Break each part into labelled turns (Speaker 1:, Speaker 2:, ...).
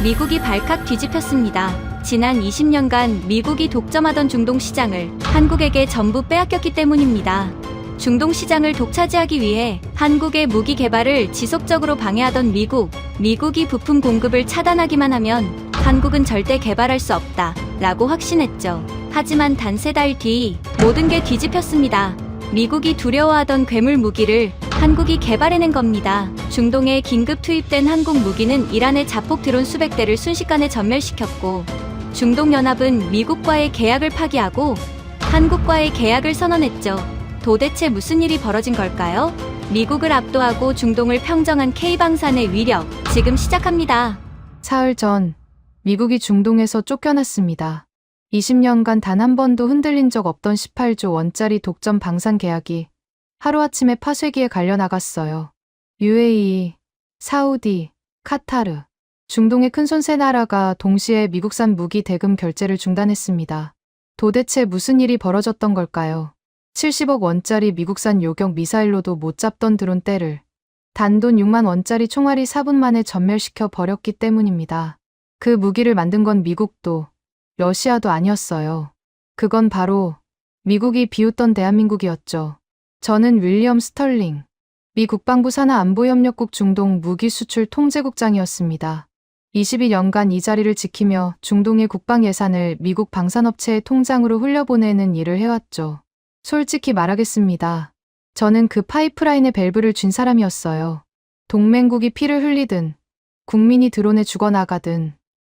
Speaker 1: 미국이 발칵 뒤집혔습니다. 지난 20년간 미국이 독점하던 중동 시장을 한국에게 전부 빼앗겼기 때문입니다. 중동 시장을 독차지하기 위해 한국의 무기 개발을 지속적으로 방해하던 미국이 부품 공급을 차단하기만 하면 한국은 절대 개발할 수 없다 라고 확신했죠. 하지만 단 3달 뒤 모든 게 뒤집혔습니다. 미국이 두려워하던 괴물 무기를 한국이 개발해낸 겁니다. 중동에 긴급 투입된 한국 무기는 이란의 자폭 드론 수백 대를 순식간에 전멸시켰고, 중동연합은 미국과의 계약을 파기하고 한국과의 계약을 선언했죠. 도대체 무슨 일이 벌어진 걸까요? 미국을 압도하고 중동을 평정한 K방산의 위력, 지금 시작합니다.
Speaker 2: 사흘 전 미국이 중동에서 쫓겨났습니다. 20년간 단 한 번도 흔들린 적 없던 18조 원짜리 독점 방산 계약이 하루아침에 파쇄기에 갈려나갔어요. UAE, 사우디, 카타르, 중동의 큰손 세 나라가 동시에 미국산 무기 대금 결제를 중단했습니다. 도대체 무슨 일이 벌어졌던 걸까요? 70억 원짜리 미국산 요격 미사일로도 못 잡던 드론대를 단돈 6만 원짜리 총알이 4분 만에 전멸시켜 버렸기 때문입니다. 그 무기를 만든 건 미국도 러시아도 아니었어요. 그건 바로 미국이 비웃던 대한민국이었죠. 저는 윌리엄 스털링, 미 국방부 산하 안보협력국 중동 무기 수출 통제국장이었습니다. 22년간 이 자리를 지키며 중동의 국방 예산을 미국 방산업체의 통장으로 흘려보내는 일을 해왔죠. 솔직히 말하겠습니다. 저는 그 파이프라인의 밸브를 쥔 사람이었어요. 동맹국이 피를 흘리든 국민이 드론에 죽어나가든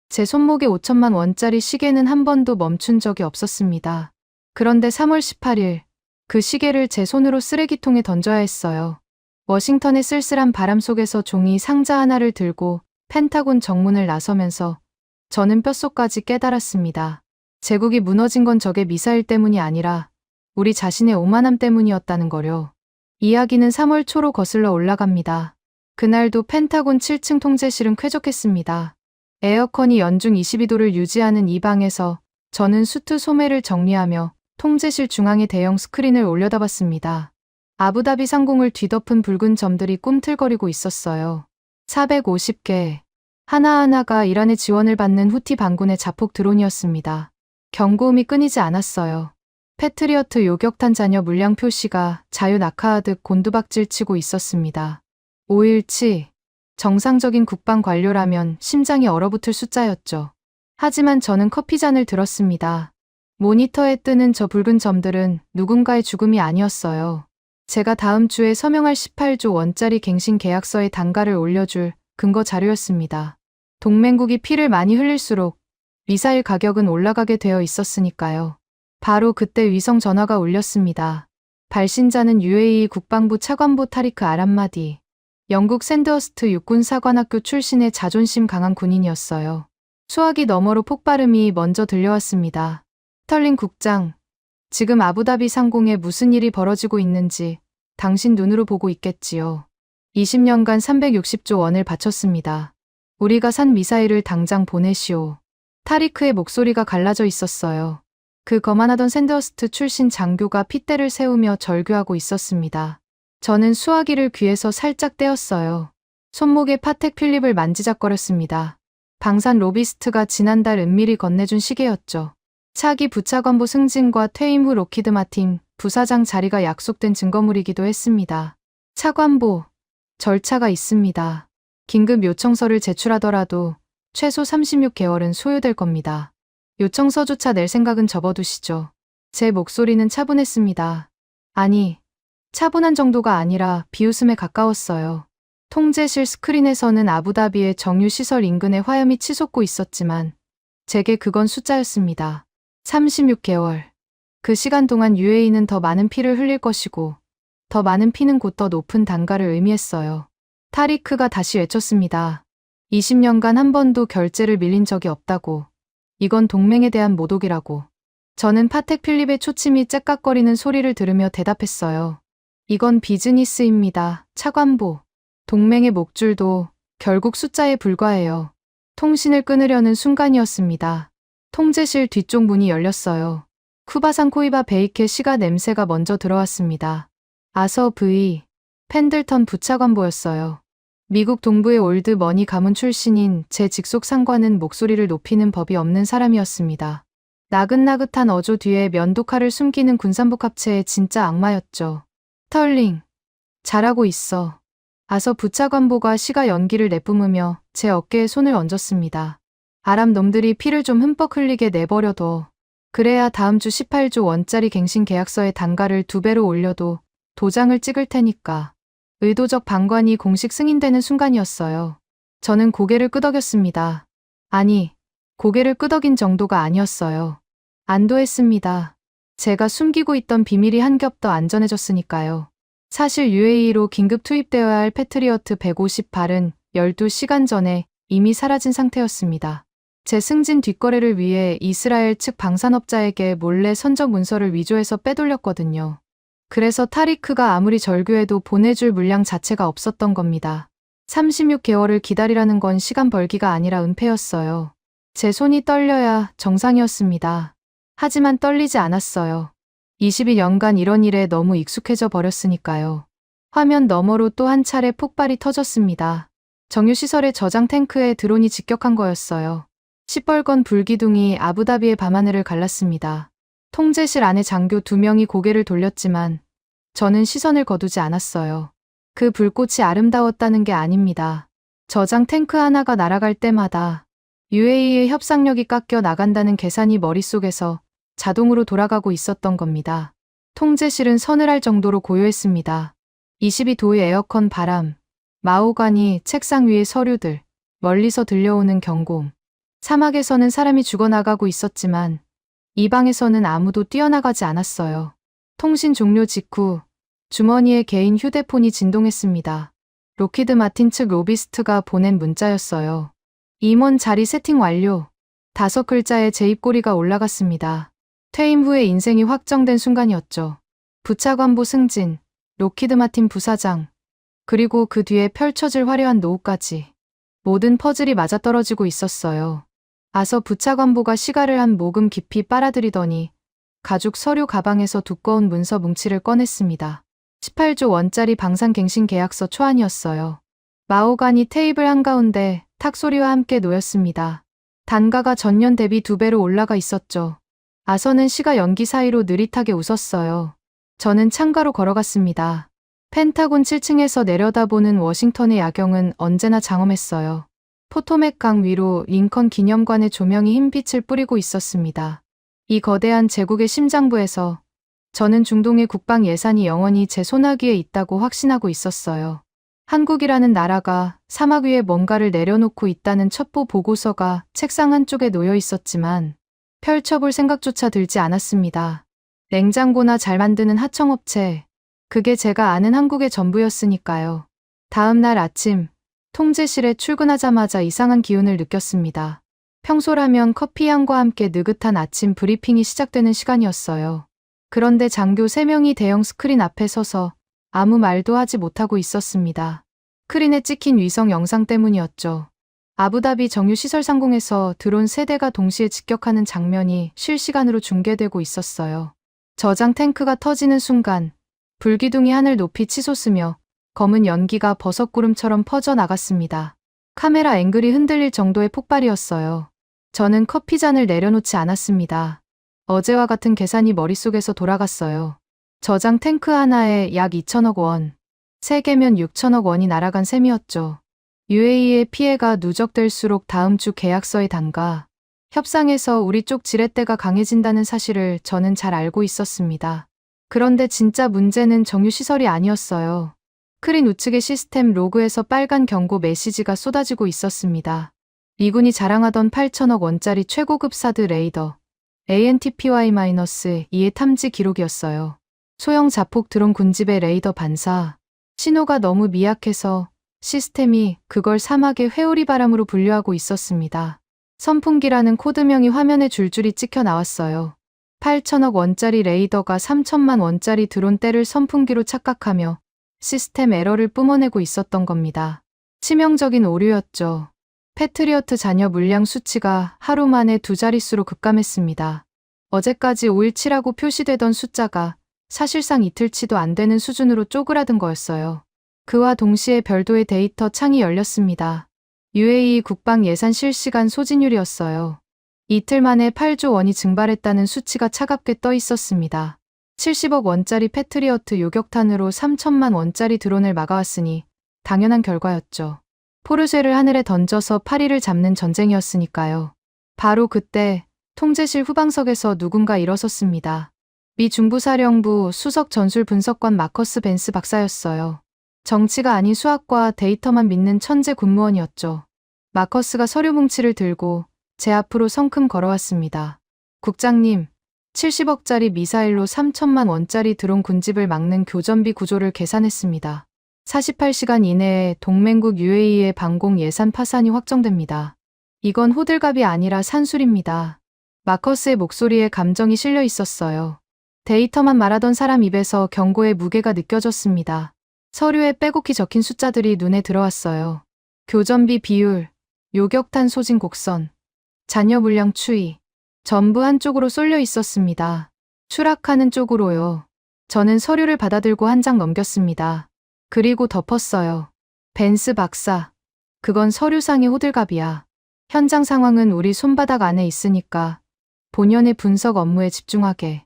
Speaker 2: 제 손목에 5천만 원짜리 시계는 한 번도 멈춘 적이 없었습니다. 그런데 3월 18일 그 시계를 제 손으로 쓰레기통에 던져야 했어요. 워싱턴의 쓸쓸한 바람 속에서 종이 상자 하나를 들고 펜타곤 정문을 나서면서 저는 뼛속까지 깨달았습니다. 제국이 무너진 건 적의 미사일 때문이 아니라 우리 자신의 오만함 때문이었다는 거요. 이야기는 3월 초로 거슬러 올라갑니다. 그날도 펜타곤 7층 통제실은 쾌적했습니다. 에어컨이 연중 22도를 유지하는 이 방에서 저는 수트 소매를 정리하며 통제실 중앙에 대형 스크린을 올려다봤습니다. 아부다비 상공을 뒤덮은 붉은 점들이 꿈틀거리고 있었어요. 450개, 하나하나가 이란의 지원을 받는 후티 반군의 자폭 드론이었습니다. 경고음이 끊이지 않았어요. 패트리어트 요격탄 잔여 물량 표시가 자유 낙하하듯 곤두박질 치고 있었습니다. 5일치, 정상적인 국방 관료라면 심장이 얼어붙을 숫자였죠. 하지만 저는 커피잔을 들었습니다. 모니터에 뜨는 저 붉은 점들은 누군가의 죽음이 아니었어요. 제가 다음 주에 서명할 18조 원짜리 갱신 계약서에 단가를 올려줄 근거 자료였습니다. 동맹국이 피를 많이 흘릴수록 미사일 가격은 올라가게 되어 있었으니까요. 바로 그때 위성 전화가 울렸습니다. 발신자는 UAE 국방부 차관보 타리크 아람마디, 영국 샌드허스트 육군사관학교 출신의 자존심 강한 군인이었어요. 수화기 너머로 폭발음이 먼저 들려왔습니다. 스털링 국장, 지금 아부다비 상공에 무슨 일이 벌어지고 있는지 당신 눈으로 보고 있겠지요. 20년간 360조 원을 바쳤습니다. 우리가 산 미사일을 당장 보내시오. 타리크의 목소리가 갈라져 있었어요. 그 거만하던 샌드허스트 출신 장교가 핏대를 세우며 절규하고 있었습니다. 저는 수화기를 귀에서 살짝 떼었어요. 손목에 파텍 필립을 만지작거렸습니다. 방산 로비스트가 지난달 은밀히 건네준 시계였죠. 차기 부차관보 승진과 퇴임 후 록히드 마틴 부사장 자리가 약속된 증거물이기도 했습니다. 차관보, 절차가 있습니다. 긴급 요청서를 제출하더라도 최소 36개월은 소요될 겁니다. 요청서조차 낼 생각은 접어두시죠. 제 목소리는 차분했습니다. 아니, 차분한 정도가 아니라 비웃음에 가까웠어요. 통제실 스크린에서는 아부다비의 정유시설 인근에 화염이 치솟고 있었지만 제게 그건 숫자였습니다. 36개월. 그 시간 동안 UAE는 더 많은 피를 흘릴 것이고 더 많은 피는 곧 더 높은 단가를 의미했어요. 타리크가 다시 외쳤습니다. 20년간 한 번도 결제를 밀린 적이 없다고. 이건 동맹에 대한 모독이라고. 저는 파텍 필립의 초침이 째깍거리는 소리를 들으며 대답했어요. 이건 비즈니스입니다. 차관보. 동맹의 목줄도 결국 숫자에 불과해요. 통신을 끊으려는 순간이었습니다. 통제실 뒤쪽 문이 열렸어요. 쿠바산 코이바 베이케 시가 냄새가 먼저 들어왔습니다. 아서 V. 펜들턴 부차관보였어요. 미국 동부의 올드 머니 가문 출신인 제 직속 상관은 목소리를 높이는 법이 없는 사람이었습니다. 나긋나긋한 어조 뒤에 면도칼을 숨기는 군산복 합체의 진짜 악마였죠. 스털링, 잘하고 있어. 아서 부차관보가 시가 연기를 내뿜으며 제 어깨에 손을 얹었습니다. 아랍 놈들이 피를 좀 흠뻑 흘리게 내버려둬. 그래야 다음 주 18조 원짜리 갱신 계약서의 단가를 2배로 올려도 도장을 찍을 테니까. 의도적 방관이 공식 승인되는 순간이었어요. 저는 고개를 끄덕였습니다. 아니, 고개를 끄덕인 정도가 아니었어요. 안도했습니다. 제가 숨기고 있던 비밀이 한 겹 더 안전해졌으니까요. 사실 UAE로 긴급 투입되어야 할 패트리어트 150발은 12시간 전에 이미 사라진 상태였습니다. 제 승진 뒷거래를 위해 이스라엘 측 방산업자에게 몰래 선적 문서를 위조해서 빼돌렸거든요. 그래서 타리크가 아무리 절규해도 보내줄 물량 자체가 없었던 겁니다. 36개월을 기다리라는 건 시간 벌기가 아니라 은폐였어요. 제 손이 떨려야 정상이었습니다. 하지만 떨리지 않았어요. 22년간 이런 일에 너무 익숙해져 버렸으니까요. 화면 너머로 또 한 차례 폭발이 터졌습니다. 정유시설의 저장 탱크에 드론이 직격한 거였어요. 시뻘건 불기둥이 아부다비의 밤하늘을 갈랐습니다. 통제실 안에 장교 2명이 고개를 돌렸지만 저는 시선을 거두지 않았어요. 그 불꽃이 아름다웠다는 게 아닙니다. 저장 탱크 하나가 날아갈 때마다 UAE의 협상력이 깎여 나간다는 계산이 머릿속에서 자동으로 돌아가고 있었던 겁니다. 통제실은 서늘할 정도로 고요했습니다. 22도의 에어컨 바람, 마호가니 책상 위의 서류들, 멀리서 들려오는 경고음. 사막에서는 사람이 죽어나가고 있었지만 이 방에서는 아무도 뛰어나가지 않았어요. 통신 종료 직후 주머니에 개인 휴대폰이 진동했습니다. 로키드 마틴 측 로비스트가 보낸 문자였어요. 임원 자리 세팅 완료. 5글자의 제 입꼬리가 올라갔습니다. 퇴임 후에 인생이 확정된 순간이었죠. 부차관보 승진, 로키드 마틴 부사장, 그리고 그 뒤에 펼쳐질 화려한 노후까지. 모든 퍼즐이 맞아떨어지고 있었어요. 아서 부차관보가 시가를 한 모금 깊이 빨아들이더니 가죽 서류 가방에서 두꺼운 문서 뭉치를 꺼냈습니다. 18조 원짜리 방산갱신 계약서 초안이었어요. 마호가니 테이블 한가운데 탁소리와 함께 놓였습니다. 단가가 전년 대비 2배로 올라가 있었죠. 아서는 시가 연기 사이로 느릿하게 웃었어요. 저는 창가로 걸어갔습니다. 펜타곤 7층에서 내려다보는 워싱턴의 야경은 언제나 장엄했어요. 포토맥 강 위로 링컨 기념관의 조명이 흰빛을 뿌리고 있었습니다. 이 거대한 제국의 심장부에서 저는 중동의 국방 예산이 영원히 제 손아귀에 있다고 확신하고 있었어요. 한국이라는 나라가 사막 위에 뭔가를 내려놓고 있다는 첩보 보고서가 책상 한쪽에 놓여 있었지만 펼쳐볼 생각조차 들지 않았습니다. 냉장고나 잘 만드는 하청업체, 그게 제가 아는 한국의 전부였으니까요. 다음 날 아침, 통제실에 출근하자마자 이상한 기운을 느꼈습니다. 평소라면 커피 향과 함께 느긋한 아침 브리핑이 시작되는 시간이었어요. 그런데 장교 3명이 대형 스크린 앞에 서서 아무 말도 하지 못하고 있었습니다. 스크린에 찍힌 위성 영상 때문이었죠. 아부다비 정유시설 상공에서 드론 3대가 동시에 직격하는 장면이 실시간으로 중계되고 있었어요. 저장 탱크가 터지는 순간 불기둥이 하늘 높이 치솟으며 검은 연기가 버섯구름처럼 퍼져나갔습니다. 카메라 앵글이 흔들릴 정도의 폭발이었어요. 저는 커피잔을 내려놓지 않았습니다. 어제와 같은 계산이 머릿속에서 돌아갔어요. 저장 탱크 하나에 약 2천억 원, 3개면 6천억 원이 날아간 셈이었죠. UAE의 피해가 누적될수록 다음 주 계약서의 단가, 협상에서 우리 쪽 지렛대가 강해진다는 사실을 저는 잘 알고 있었습니다. 그런데 진짜 문제는 정유시설이 아니었어요. 스크린 우측의 시스템 로그에서 빨간 경고 메시지가 쏟아지고 있었습니다. 미군이 자랑하던 8천억 원짜리 최고급 사드 레이더, ANTPY-2의 탐지 기록이었어요. 소형 자폭 드론 군집의 레이더 반사, 신호가 너무 미약해서 시스템이 그걸 사막의 회오리 바람으로 분류하고 있었습니다. 선풍기라는 코드명이 화면에 줄줄이 찍혀 나왔어요. 8천억 원짜리 레이더가 3천만 원짜리 드론대를 선풍기로 착각하며 시스템 에러를 뿜어내고 있었던 겁니다. 치명적인 오류였죠. 패트리어트 잔여 물량 수치가 하루 만에 2자릿수로 급감했습니다. 어제까지 517라고 표시되던 숫자가 사실상 이틀치도 안 되는 수준으로 쪼그라든 거였어요. 그와 동시에 별도의 데이터 창이 열렸습니다. UAE 국방 예산 실시간 소진율이었어요. 이틀 만에 8조 원이 증발했다는 수치가 차갑게 떠 있었습니다. 70억 원짜리 패트리어트 요격탄으로 3천만 원짜리 드론을 막아왔으니 당연한 결과였죠. 포르쉐를 하늘에 던져서 파리를 잡는 전쟁이었으니까요. 바로 그때 통제실 후방석에서 누군가 일어섰습니다. 미 중부사령부 수석 전술 분석관 마커스 벤스 박사였어요. 정치가 아닌 수학과 데이터만 믿는 천재 군무원이었죠. 마커스가 서류 뭉치를 들고 제 앞으로 성큼 걸어왔습니다. 국장님, 70억짜리 미사일로 3천만 원짜리 드론 군집을 막는 교전비 구조를 계산했습니다. 48시간 이내에 동맹국 UAE의 방공 예산 파산이 확정됩니다. 이건 호들갑이 아니라 산술입니다. 마커스의 목소리에 감정이 실려 있었어요. 데이터만 말하던 사람 입에서 경고의 무게가 느껴졌습니다. 서류에 빼곡히 적힌 숫자들이 눈에 들어왔어요. 교전비 비율, 요격탄 소진 곡선, 잔여 물량 추이, 전부 한쪽으로 쏠려 있었습니다. 추락하는 쪽으로요. 저는 서류를 받아들고 한 장 넘겼습니다. 그리고 덮었어요. 벤스 박사, 그건 서류상의 호들갑이야. 현장 상황은 우리 손바닥 안에 있으니까 본연의 분석 업무에 집중하게.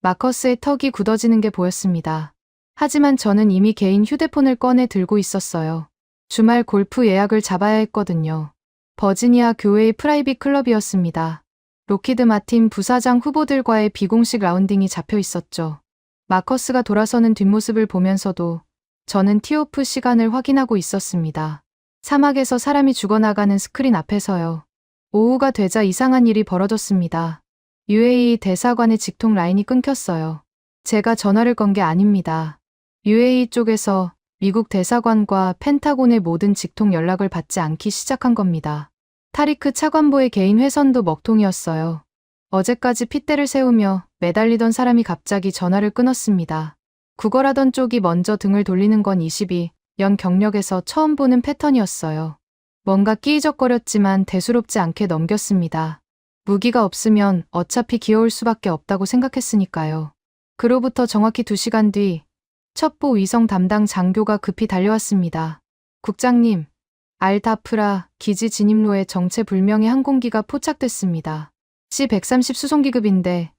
Speaker 2: 마커스의 턱이 굳어지는 게 보였습니다. 하지만 저는 이미 개인 휴대폰을 꺼내 들고 있었어요. 주말 골프 예약을 잡아야 했거든요. 버지니아 교회의 프라이빗 클럽이었습니다. 로키드 마틴 부사장 후보들과의 비공식 라운딩이 잡혀 있었죠. 마커스가 돌아서는 뒷모습을 보면서도 저는 티오프 시간을 확인하고 있었습니다. 사막에서 사람이 죽어나가는 스크린 앞에서요. 오후가 되자 이상한 일이 벌어졌습니다. UAE 대사관의 직통 라인이 끊겼어요. 제가 전화를 건 게 아닙니다. UAE 쪽에서 미국 대사관과 펜타곤의 모든 직통 연락을 받지 않기 시작한 겁니다. 타리크 차관보의 개인 회선도 먹통이었어요. 어제까지 핏대를 세우며 매달리던 사람이 갑자기 전화를 끊었습니다. 구걸하던 쪽이 먼저 등을 돌리는 건 22년 경력에서 처음 보는 패턴이었어요. 뭔가 끼이적거렸지만 대수롭지 않게 넘겼습니다. 무기가 없으면 어차피 기어올 수밖에 없다고 생각했으니까요. 그로부터 정확히 2시간 뒤 첩보 위성 담당 장교가 급히 달려왔습니다. 국장님, 알다프라 기지 진입로에 정체불명의 항공기가 포착됐습니다. C-130 수송기급인데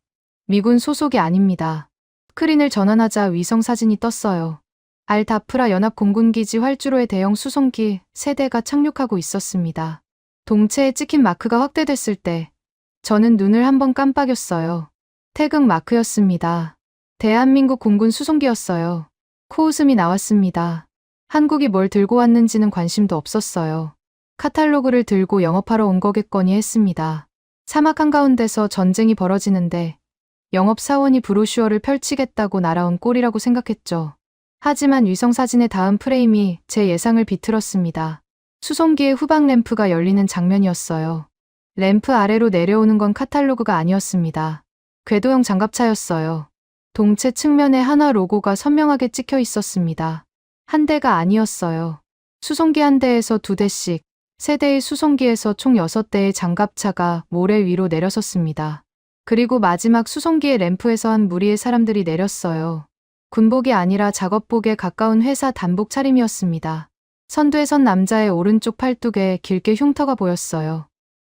Speaker 2: 미군 소속이 아닙니다. 스크린을 전환하자 위성 사진이 떴어요. 알다프라 연합공군기지 활주로에 대형 수송기 3대가 착륙하고 있었습니다. 동체에 찍힌 마크가 확대됐을 때 저는 눈을 한번 깜빡였어요. 태극 마크였습니다. 대한민국 공군 수송기였어요. 코웃음이 나왔습니다. 한국이 뭘 들고 왔는지는 관심도 없었어요. 카탈로그를 들고 영업하러 온 거겠거니 했습니다. 사막 한가운데서 전쟁이 벌어지는데 영업사원이 브로슈어를 펼치겠다고 날아온 꼴이라고 생각했죠. 하지만 위성사진의 다음 프레임이 제 예상을 비틀었습니다. 수송기의 후방 램프가 열리는 장면이었어요. 램프 아래로 내려오는 건 카탈로그가 아니었습니다. 궤도형 장갑차였어요. 동체 측면에 한화 로고가 선명하게 찍혀 있었습니다. 한 대가 아니었어요. 수송기 한 대에서 2대씩, 3대의 수송기에서 총 6대의 장갑차가 모래 위로 내려섰습니다. 그리고 마지막 수송기의 램프에서 한 무리의 사람들이 내렸어요. 군복이 아니라 작업복에 가까운 회사 단복 차림이었습니다. 선두에 선 남자의 오른쪽 팔뚝에 길게 흉터가 보였어요.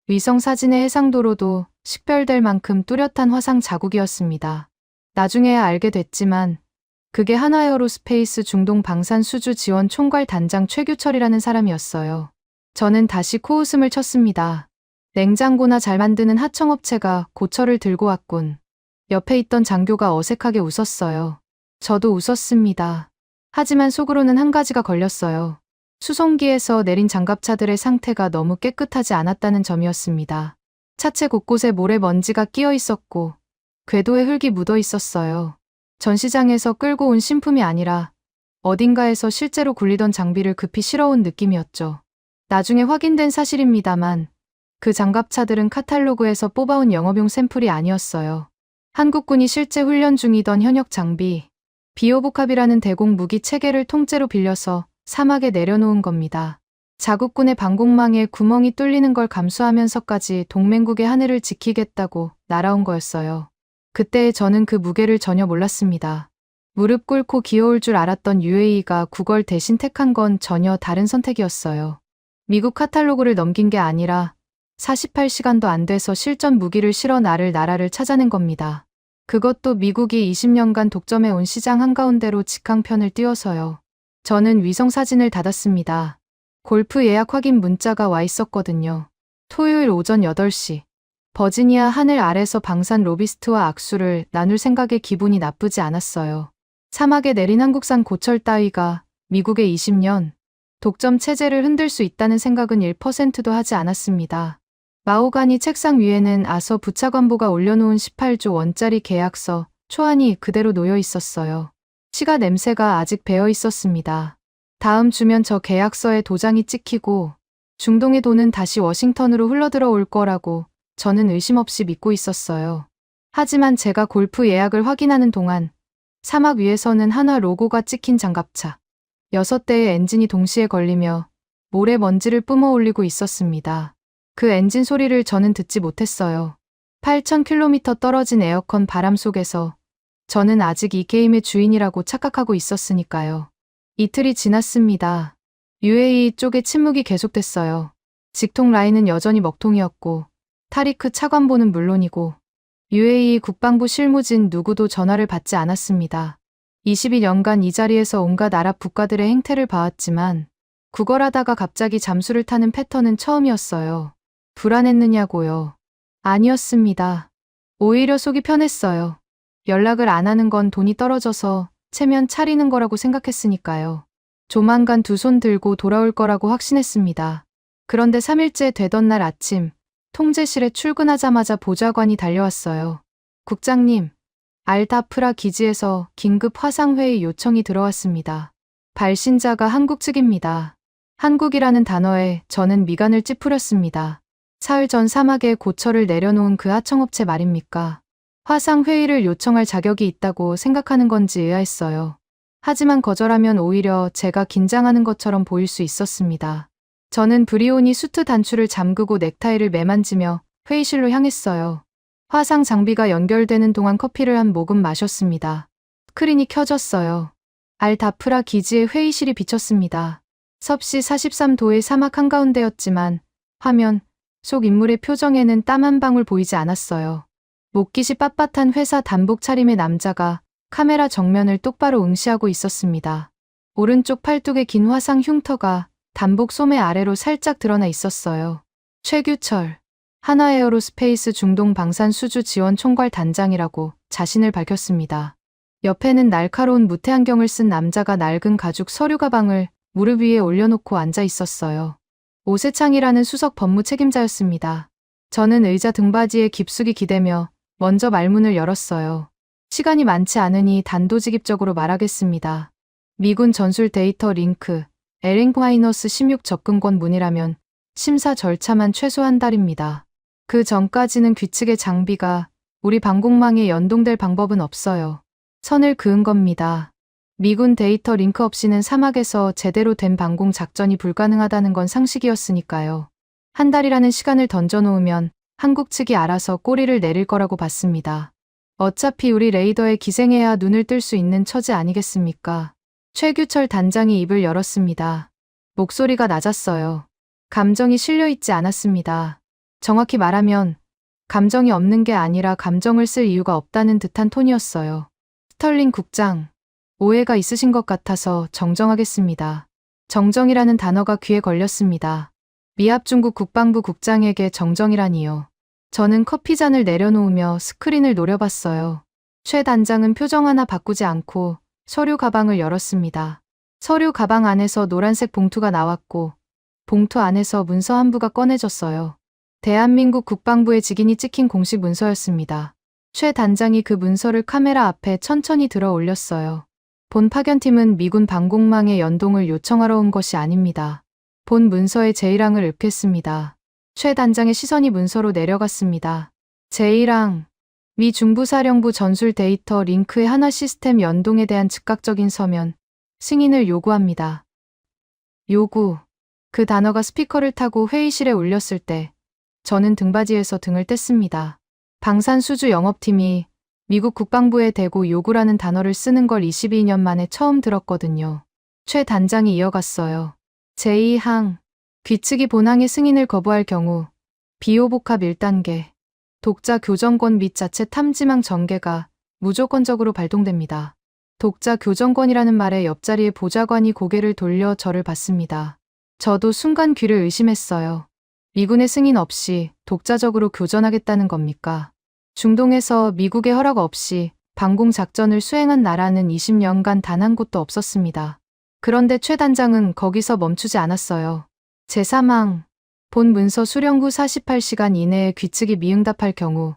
Speaker 2: 위성 사진의 해상도로도 식별될 만큼 뚜렷한 화상 자국이었습니다. 나중에야 알게 됐지만 그게 한화에어로스페이스 중동 방산 수주 지원 총괄 단장 최규철이라는 사람이었어요. 저는 다시 코웃음을 쳤습니다. 냉장고나 잘 만드는 하청업체가 고철을 들고 왔군. 옆에 있던 장교가 어색하게 웃었어요. 저도 웃었습니다. 하지만 속으로는 한 가지가 걸렸어요. 수송기에서 내린 장갑차들의 상태가 너무 깨끗하지 않았다는 점이었습니다. 차체 곳곳에 모래먼지가 끼어 있었고 궤도에 흙이 묻어 있었어요. 전시장에서 끌고 온 신품이 아니라 어딘가에서 실제로 굴리던 장비를 급히 실어온 느낌이었죠. 나중에 확인된 사실입니다만 그 장갑차들은 카탈로그에서 뽑아온 영업용 샘플이 아니었어요. 한국군이 실제 훈련 중이던 현역 장비, 비오복합이라는 대공 무기 체계를 통째로 빌려서 사막에 내려놓은 겁니다. 자국군의 방공망에 구멍이 뚫리는 걸 감수하면서까지 동맹국의 하늘을 지키겠다고 날아온 거였어요. 그때 저는 그 무게를 전혀 몰랐습니다. 무릎 꿇고 기어올 줄 알았던 UAE가 국을 대신 택한 건 전혀 다른 선택이었어요. 미국 카탈로그를 넘긴 게 아니라 48시간도 안 돼서 실전 무기를 실어 나라를 찾아낸 겁니다. 그것도 미국이 20년간 독점해 온 시장 한가운데로 직항편을 띄워서요. 저는 위성 사진을 받았습니다. 골프 예약 확인 문자가 와 있었거든요. 토요일 오전 8시. 버지니아 하늘 아래서 방산 로비스트와 악수를 나눌 생각에 기분이 나쁘지 않았어요. 사막에 내린 한국산 고철 따위가 미국의 20년 독점 체제를 흔들 수 있다는 생각은 1%도 하지 않았습니다. 마호가니 책상 위에는 아서 부차관보가 올려놓은 18조 원짜리 계약서, 초안이 그대로 놓여 있었어요. 시가 냄새가 아직 배어 있었습니다. 다음 주면 저 계약서에 도장이 찍히고 중동의 돈은 다시 워싱턴으로 흘러들어 올 거라고 저는 의심 없이 믿고 있었어요. 하지만 제가 골프 예약을 확인하는 동안 사막 위에서는 한화 로고가 찍힌 장갑차 6대의 엔진이 동시에 걸리며 모래먼지를 뿜어 올리고 있었습니다. 그 엔진 소리를 저는 듣지 못했어요. 8,000km 떨어진 에어컨 바람 속에서 저는 아직 이 게임의 주인이라고 착각하고 있었으니까요. 이틀이 지났습니다. UAE 쪽의 침묵이 계속됐어요. 직통 라인은 여전히 먹통이었고 타리크 차관보는 물론이고 UAE 국방부 실무진 누구도 전화를 받지 않았습니다. 22년간 이 자리에서 온갖 아랍 국가들의 행태를 봐왔지만 구걸하다가 갑자기 잠수를 타는 패턴은 처음이었어요. 불안했느냐고요. 아니었습니다. 오히려 속이 편했어요. 연락을 안 하는 건 돈이 떨어져서 체면 차리는 거라고 생각했으니까요. 조만간 두 손 들고 돌아올 거라고 확신했습니다. 그런데 3일째 되던 날 아침 통제실에 출근하자마자 보좌관이 달려왔어요. 국장님, 알다프라 기지에서 긴급 화상회의 요청이 들어왔습니다. 발신자가 한국 측입니다. 한국이라는 단어에 저는 미간을 찌푸렸습니다. 사흘 전 사막에 고철을 내려놓은 그 하청업체 말입니까? 화상회의를 요청할 자격이 있다고 생각하는 건지 의아했어요. 하지만 거절하면 오히려 제가 긴장하는 것처럼 보일 수 있었습니다. 저는 브리오니 수트 단추를 잠그고 넥타이를 매만지며 회의실로 향했어요. 화상 장비가 연결되는 동안 커피를 한 모금 마셨습니다. 스크린이 켜졌어요. 알다프라 기지의 회의실이 비쳤습니다. 섭씨 43도의 사막 한가운데였지만 화면 속 인물의 표정에는 땀 한 방울 보이지 않았어요. 목깃이 빳빳한 회사 단복 차림의 남자가 카메라 정면을 똑바로 응시하고 있었습니다. 오른쪽 팔뚝에 긴 화상 흉터가 단복 소매 아래로 살짝 드러나 있었어요. 최규철, 한화에어로스페이스 중동 방산 수주 지원 총괄 단장이라고 자신을 밝혔습니다. 옆에는 날카로운 무태안경을 쓴 남자가 낡은 가죽 서류 가방을 무릎 위에 올려놓고 앉아 있었어요. 오세창이라는 수석 법무 책임자였습니다. 저는 의자 등받이에 깊숙이 기대며 먼저 말문을 열었어요. 시간이 많지 않으니 단도직입적으로 말하겠습니다. 미군 전술 데이터 링크 LN-16 접근권 문이라면 심사 절차만 최소 한 달입니다. 그 전까지는 귀측의 장비가 우리 방공망에 연동될 방법은 없어요. 선을 그은 겁니다. 미군 데이터 링크 없이는 사막에서 제대로 된 방공 작전이 불가능하다는 건 상식이었으니까요. 한 달이라는 시간을 던져놓으면 한국 측이 알아서 꼬리를 내릴 거라고 봤습니다. 어차피 우리 레이더에 기생해야 눈을 뜰 수 있는 처지 아니겠습니까? 최규철 단장이 입을 열었습니다. 목소리가 낮았어요. 감정이 실려있지 않았습니다. 정확히 말하면 감정이 없는 게 아니라 감정을 쓸 이유가 없다는 듯한 톤이었어요. 스털링 국장, 오해가 있으신 것 같아서 정정하겠습니다. 정정이라는 단어가 귀에 걸렸습니다. 미합 중국 국방부 국장에게 정정이라니요. 저는 커피잔을 내려놓으며 스크린을 노려봤어요. 최 단장은 표정 하나 바꾸지 않고 서류 가방을 열었습니다. 서류 가방 안에서 노란색 봉투가 나왔고 봉투 안에서 문서 한 부가 꺼내졌어요. 대한민국 국방부의 직인이 찍힌 공식 문서였습니다. 최 단장이 그 문서를 카메라 앞에 천천히 들어 올렸어요. 본 파견팀은 미군 방공망의 연동을 요청하러 온 것이 아닙니다. 본 문서의 제1항을 읊겠습니다. 최 단장의 시선이 문서로 내려갔습니다. 제1항, 미 중부사령부 전술 데이터 링크의 한화 시스템 연동에 대한 즉각적인 서면, 승인을 요구합니다. 요구. 그 단어가 스피커를 타고 회의실에 울렸을 때 저는 등받이에서 등을 뗐습니다. 방산수주 영업팀이 미국 국방부에 대고 요구라는 단어를 쓰는 걸 22년 만에 처음 들었거든요. 최 단장이 이어갔어요. 제2항. 귀측이 본항의 승인을 거부할 경우 비호복합 1단계. 독자 교정권 및 자체 탐지망 전개가 무조건적으로 발동됩니다. 독자 교정권이라는 말에 옆자리에 보좌관이 고개를 돌려 저를 봤습니다. 저도 순간 귀를 의심했어요. 미군의 승인 없이 독자적으로 교전하겠다는 겁니까? 중동에서 미국의 허락 없이 반공 작전을 수행한 나라는 20년간 단 한 곳도 없었습니다. 그런데 최 단장은 거기서 멈추지 않았어요. 제3항. 본 문서 수령 후 48시간 이내에 귀측이 미응답할 경우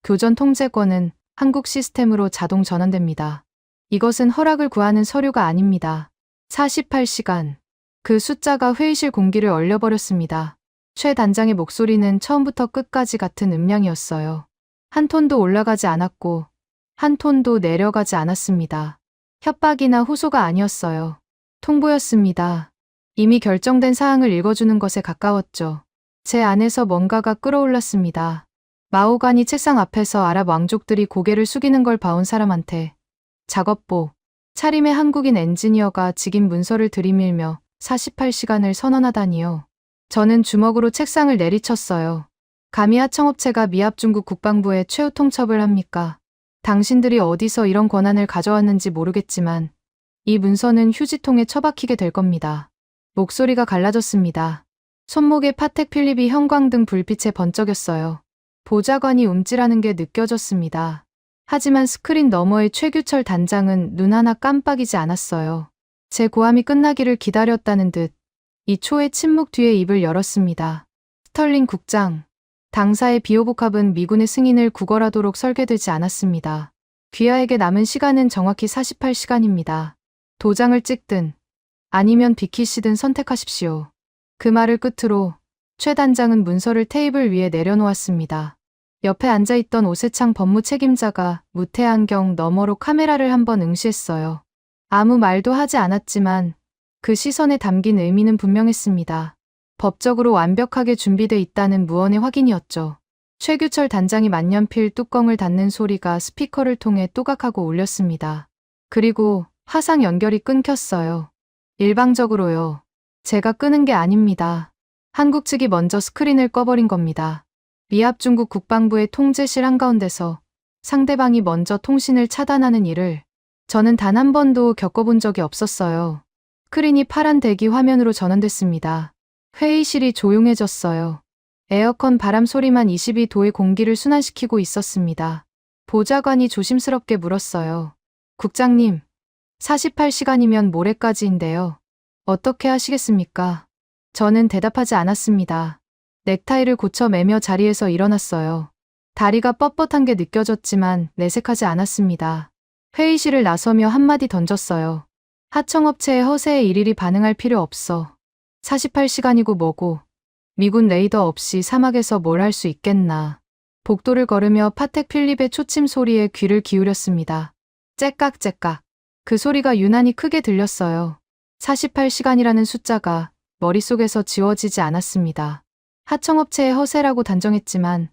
Speaker 2: 교전 통제권은 한국 시스템으로 자동 전환됩니다. 이것은 허락을 구하는 서류가 아닙니다. 48시간. 그 숫자가 회의실 공기를 얼려버렸습니다. 최 단장의 목소리는 처음부터 끝까지 같은 음량이었어요. 한 톤도 올라가지 않았고 한 톤도 내려가지 않았습니다. 협박이나 호소가 아니었어요. 통보였습니다. 이미 결정된 사항을 읽어주는 것에 가까웠죠. 제 안에서 뭔가가 끌어올랐습니다. 마오간이 책상 앞에서 아랍 왕족들이 고개를 숙이는 걸 봐온 사람한테 작업복, 차림의 한국인 엔지니어가 직인 문서를 들이밀며 48시간을 선언하다니요. 저는 주먹으로 책상을 내리쳤어요. 감히 하청업체가 미합 중국 국방부에 최후 통첩을 합니까? 당신들이 어디서 이런 권한을 가져왔는지 모르겠지만 이 문서는 휴지통에 처박히게 될 겁니다. 목소리가 갈라졌습니다. 손목에 파텍 필립이 형광등 불빛에 번쩍였어요. 보좌관이 움찔하는 게 느껴졌습니다. 하지만 스크린 너머의 최규철 단장은 눈 하나 깜빡이지 않았어요. 제 고함이 끝나기를 기다렸다는 듯 이 초의 침묵 뒤에 입을 열었습니다. 스털링 국장. 당사의 비호복합은 미군의 승인을 구걸하도록 설계되지 않았습니다. 귀하에게 남은 시간은 정확히 48시간입니다. 도장을 찍든 아니면 비키시든 선택하십시오. 그 말을 끝으로 최 단장은 문서를 테이블 위에 내려놓았습니다. 옆에 앉아있던 오세창 법무 책임자가 무태 안경 너머로 카메라를 한번 응시했어요. 아무 말도 하지 않았지만 그 시선에 담긴 의미는 분명했습니다. 법적으로 완벽하게 준비돼 있다는 무언의 확인이었죠. 최규철 단장이 만년필 뚜껑을 닫는 소리가 스피커를 통해 또각하고 울렸습니다. 그리고 화상 연결이 끊겼어요. 일방적으로요. 제가 끄는 게 아닙니다. 한국 측이 먼저 스크린을 꺼버린 겁니다. 미합 중국 국방부의 통제실 한가운데서 상대방이 먼저 통신을 차단하는 일을 저는 단 한 번도 겪어본 적이 없었어요. 스크린이 파란 대기 화면으로 전환됐습니다. 회의실이 조용해졌어요. 에어컨 바람 소리만 22도의 공기를 순환시키고 있었습니다. 보좌관이 조심스럽게 물었어요. 국장님, 48시간이면 모레까지인데요. 어떻게 하시겠습니까? 저는 대답하지 않았습니다. 넥타이를 고쳐 매며 자리에서 일어났어요. 다리가 뻣뻣한 게 느껴졌지만 내색하지 않았습니다. 회의실을 나서며 한마디 던졌어요. 하청업체의 허세에 일일이 반응할 필요 없어. 48시간이고 뭐고 미군 레이더 없이 사막에서 뭘 할 수 있겠나. 복도를 걸으며 파텍 필립의 초침 소리에 귀를 기울였습니다. 째깍째깍. 그 소리가 유난히 크게 들렸어요. 48시간이라는 숫자가 머릿속에서 지워지지 않았습니다. 하청업체의 허세라고 단정했지만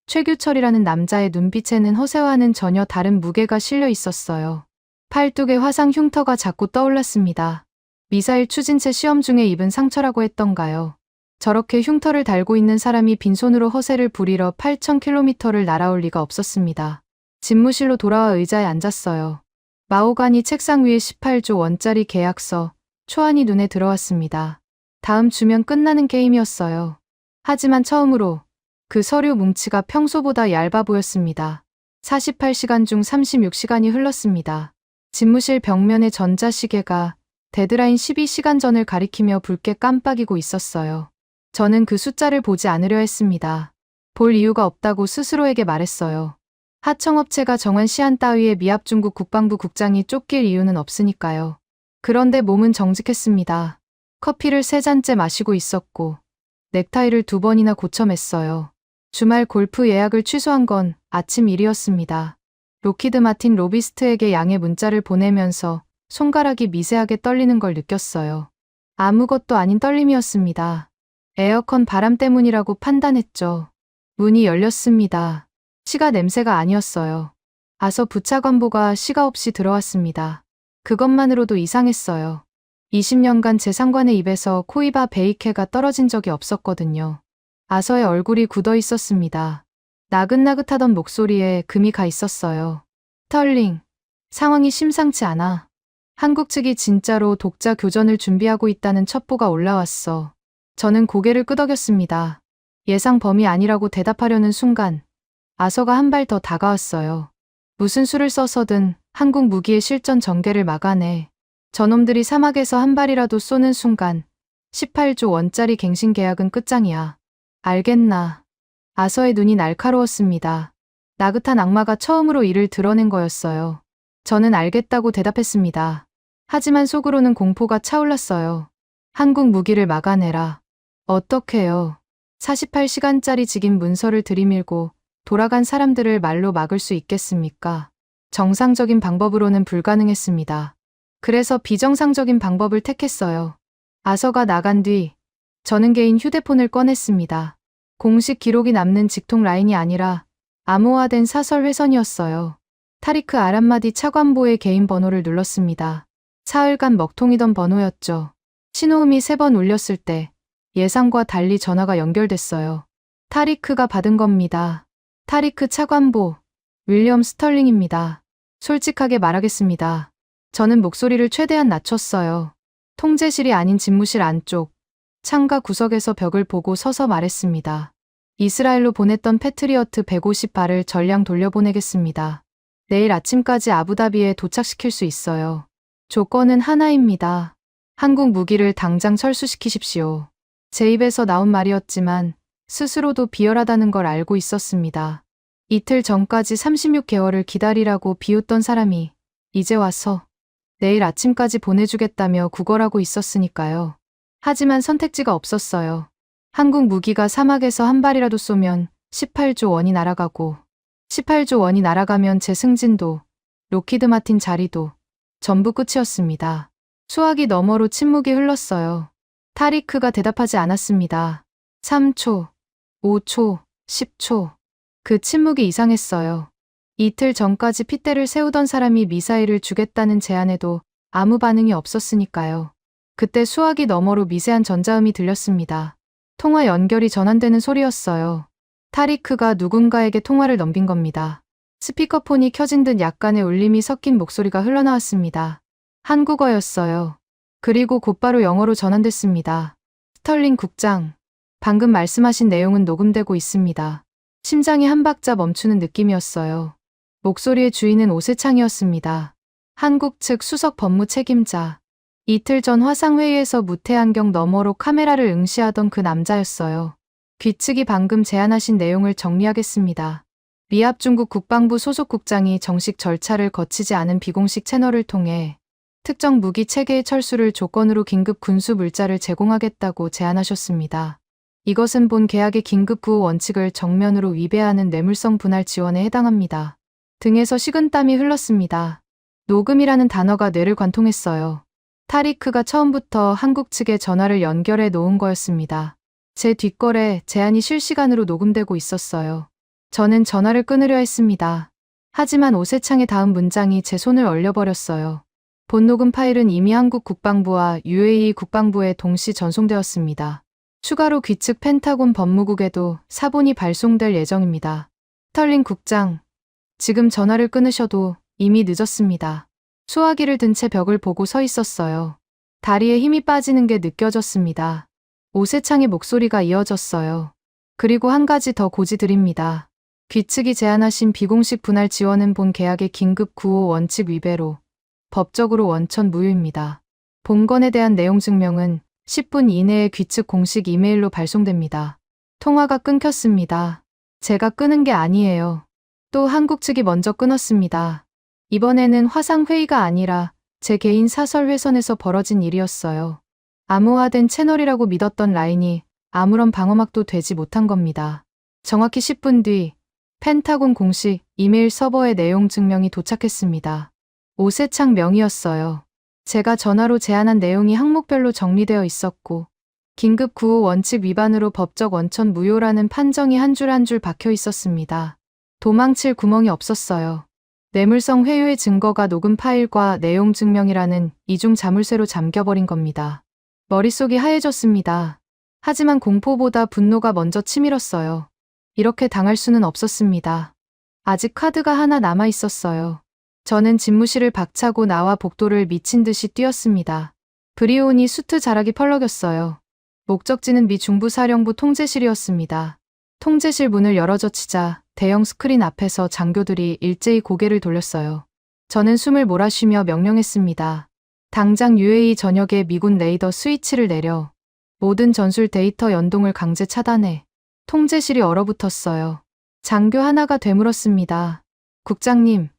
Speaker 2: 최규철이라는 남자의 눈빛에는 허세와는 전혀 다른 무게가 실려 있었어요. 팔뚝에 화상 흉터가 자꾸 떠올랐습니다. 미사일 추진체 시험 중에 입은 상처라고 했던가요. 저렇게 흉터를 달고 있는 사람이 빈손으로 허세를 부리러 8,000km를 날아올 리가 없었습니다. 집무실로 돌아와 의자에 앉았어요. 마오간이 책상 위에 18조 원짜리 계약서, 초안이 눈에 들어왔습니다. 다음 주면 끝나는 게임이었어요. 하지만 처음으로 그 서류 뭉치가 평소보다 얇아 보였습니다. 48시간 중 36시간이 흘렀습니다. 집무실 벽면의 전자시계가 데드라인 12시간 전을 가리키며 붉게 깜빡이고 있었어요. 저는 그 숫자를 보지 않으려 했습니다. 볼 이유가 없다고 스스로에게 말했어요. 하청업체가 정한 시한 따위에 미합 중국 국방부 국장이 쫓길 이유는 없으니까요. 그런데 몸은 정직했습니다. 커피를 3잔째 마시고 있었고 넥타이를 2번이나 고쳐 맸어요. 주말 골프 예약을 취소한 건 아침 일이었습니다. 로키드 마틴 로비스트에게 양해 문자를 보내면서 손가락이 미세하게 떨리는 걸 느꼈어요. 아무것도 아닌 떨림이었습니다. 에어컨 바람 때문이라고 판단했죠. 문이 열렸습니다. 시가 냄새가 아니었어요. 아서 부차관보가 시가 없이 들어왔습니다. 그것만으로도 이상했어요. 20년간 제 상관의 입에서 코이바 베이케가 떨어진 적이 없었거든요. 아서의 얼굴이 굳어 있었습니다. 나긋나긋하던 목소리에 금이 가 있었어요. 스털링, 상황이 심상치 않아. 한국 측이 진짜로 독자 교전을 준비하고 있다는 첩보가 올라왔어. 저는 고개를 끄덕였습니다. 예상 범위 아니라고 대답하려는 순간 아서가 한 발 더 다가왔어요. 무슨 수를 써서든 한국 무기의 실전 전개를 막아내. 저놈들이 사막에서 한 발이라도 쏘는 순간 18조 원짜리 갱신 계약은 끝장이야. 알겠나. 아서의 눈이 날카로웠습니다. 나긋한 악마가 처음으로 이를 드러낸 거였어요. 저는 알겠다고 대답했습니다. 하지만 속으로는 공포가 차올랐어요. 한국 무기를 막아내라. 어떻게요? 48시간짜리 직인 문서를 들이밀고 돌아간 사람들을 말로 막을 수 있겠습니까? 정상적인 방법으로는 불가능했습니다. 그래서 비정상적인 방법을 택했어요. 아서가 나간 뒤 저는 개인 휴대폰을 꺼냈습니다. 공식 기록이 남는 직통 라인이 아니라 암호화된 사설 회선이었어요. 타리크 아람마디 차관보의 개인 번호를 눌렀습니다. 사흘간 먹통이던 번호였죠. 신호음이 3번 울렸을 때 예상과 달리 전화가 연결됐어요. 타리크가 받은 겁니다. 타리크 차관보, 윌리엄 스털링입니다. 솔직하게 말하겠습니다. 저는 목소리를 최대한 낮췄어요. 통제실이 아닌 집무실 안쪽, 창가 구석에서 벽을 보고 서서 말했습니다. 이스라엘로 보냈던 패트리어트 150발을 전량 돌려보내겠습니다. 내일 아침까지 아부다비에 도착시킬 수 있어요. 조건은 하나입니다. 한국 무기를 당장 철수시키십시오. 제 입에서 나온 말이었지만 스스로도 비열하다는 걸 알고 있었습니다. 이틀 전까지 36개월을 기다리라고 비웃던 사람이 이제 와서 내일 아침까지 보내주겠다며 구걸하고 있었으니까요. 하지만 선택지가 없었어요. 한국 무기가 사막에서 한 발이라도 쏘면 18조 원이 날아가고 18조 원이 날아가면 제 승진도 로키드 마틴 자리도 전부 끝이었습니다. 수화기 너머로 침묵이 흘렀어요. 타리크가 대답하지 않았습니다. 3초, 5초, 10초. 그 침묵이 이상했어요. 이틀 전까지 핏대를 세우던 사람이 미사일을 주겠다는 제안에도 아무 반응이 없었으니까요. 그때 수화기 너머로 미세한 전자음이 들렸습니다. 통화 연결이 전환되는 소리였어요. 타리크가 누군가에게 통화를 넘긴 겁니다. 스피커폰이 켜진 듯 약간의 울림이 섞인 목소리가 흘러나왔습니다. 한국어였어요. 그리고 곧바로 영어로 전환됐습니다. 스털링 국장, 방금 말씀하신 내용은 녹음되고 있습니다. 심장이 한 박자 멈추는 느낌이었어요. 목소리의 주인은 오세창이었습니다. 한국 측 수석 법무 책임자. 이틀 전 화상회의에서 무태안경 너머로 카메라를 응시하던 그 남자였어요. 귀측이 방금 제안하신 내용을 정리하겠습니다. 리압 중국 국방부 소속 국장이 정식 절차를 거치지 않은 비공식 채널을 통해 특정 무기 체계의 철수를 조건으로 긴급 군수 물자를 제공하겠다고 제안하셨습니다. 이것은 본 계약의 긴급 구호 원칙을 정면으로 위배하는 뇌물성 분할 지원에 해당합니다. 등에서 식은땀이 흘렀습니다. 녹음이라는 단어가 뇌를 관통했어요. 타리크가 처음부터 한국 측에 전화를 연결해 놓은 거였습니다. 제 뒷거래 제안이 실시간으로 녹음되고 있었어요. 저는 전화를 끊으려 했습니다. 하지만 오세창의 다음 문장이 제 손을 얼려버렸어요. 본 녹음 파일은 이미 한국 국방부와 UAE 국방부에 동시 전송되었습니다. 추가로 귀측 펜타곤 법무국에도 사본이 발송될 예정입니다. 스털링 국장, 지금 전화를 끊으셔도 이미 늦었습니다. 수화기를 든 채 벽을 보고 서 있었어요. 다리에 힘이 빠지는 게 느껴졌습니다. 오세창의 목소리가 이어졌어요. 그리고 한 가지 더 고지드립니다. 귀측이 제안하신 비공식 분할 지원은 본 계약의 긴급 구호 원칙 위배로 법적으로 원천 무효입니다. 본건에 대한 내용 증명은 10분 이내에 귀측 공식 이메일로 발송됩니다. 통화가 끊겼습니다. 제가 끊은 게 아니에요. 또 한국 측이 먼저 끊었습니다. 이번에는 화상회의가 아니라 제 개인 사설 회선에서 벌어진 일이었어요. 암호화된 채널이라고 믿었던 라인이 아무런 방어막도 되지 못한 겁니다. 정확히 10분 뒤 펜타곤 공식 이메일 서버에 내용 증명이 도착했습니다. 오세창 명의였어요. 제가 전화로 제안한 내용이 항목별로 정리되어 있었고 긴급 구호 원칙 위반으로 법적 원천 무효라는 판정이 한 줄 한 줄 박혀 있었습니다. 도망칠 구멍이 없었어요. 뇌물성 회유의 증거가 녹음 파일과 내용 증명이라는 이중 자물쇠로 잠겨버린 겁니다. 머릿속이 하얘졌습니다. 하지만 공포보다 분노가 먼저 치밀었어요. 이렇게 당할 수는 없었습니다. 아직 카드가 하나 남아 있었어요. 저는 집무실을 박차고 나와 복도를 미친 듯이 뛰었습니다. 브리온이 수트 자락이 펄럭였어요. 목적지는 미 중부사령부 통제실이었습니다. 통제실 문을 열어젖히자 대형 스크린 앞에서 장교들이 일제히 고개를 돌렸어요. 저는 숨을 몰아쉬며 명령했습니다. 당장 UAE 전역에 미군 레이더 스위치를 내려 모든 전술 데이터 연동을 강제 차단해. 통제실이 얼어붙었어요. 장교 하나가 되물었습니다. 국장님,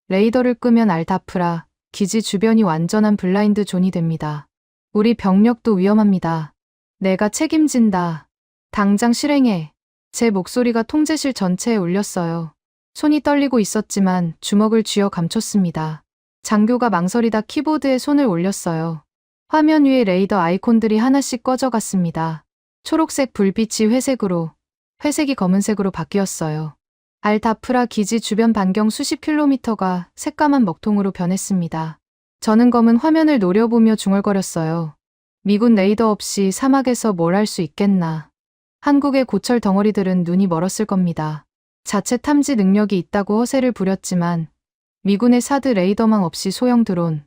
Speaker 2: 레이더를 끄면 알다프라 기지 주변이 완전한 블라인드 존이 됩니다. 우리 병력도 위험합니다. 내가 책임진다. 당장 실행해. 제 목소리가 통제실 전체에 울렸어요. 손이 떨리고 있었지만 주먹을 쥐어 감췄습니다. 장교가 망설이다 키보드에 손을 올렸어요. 화면 위에 레이더 아이콘들이 하나씩 꺼져갔습니다. 초록색 불빛이 회색이 검은색으로 바뀌었어요. 알다프라 기지 주변 반경 수십 킬로미터가 새까만 먹통으로 변했습니다. 저는 검은 화면을 노려보며 중얼거렸어요. 미군 레이더 없이 사막에서 뭘 할 수 있겠나. 한국의 고철 덩어리들은 눈이 멀었을 겁니다. 자체 탐지 능력이 있다고 허세를 부렸지만 미군의 사드 레이더망 없이 소형 드론,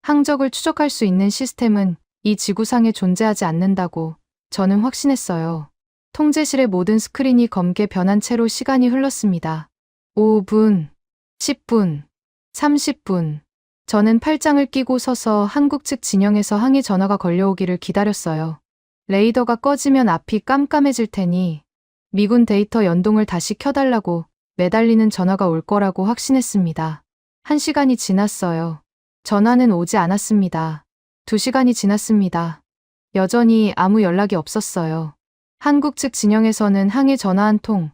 Speaker 2: 항적을 추적할 수 있는 시스템은 이 지구상에 존재하지 않는다고 저는 확신했어요. 통제실의 모든 스크린이 검게 변한 채로 시간이 흘렀습니다. 5분, 10분, 30분. 저는 팔짱을 끼고 서서 한국 측 진영에서 항의 전화가 걸려오기를 기다렸어요. 레이더가 꺼지면 앞이 깜깜해질 테니 미군 데이터 연동을 다시 켜달라고 매달리는 전화가 올 거라고 확신했습니다. 1시간이 지났어요. 전화는 오지 않았습니다. 2시간이 지났습니다. 여전히 아무 연락이 없었어요. 한국 측 진영에서는 항해 전화 한 통,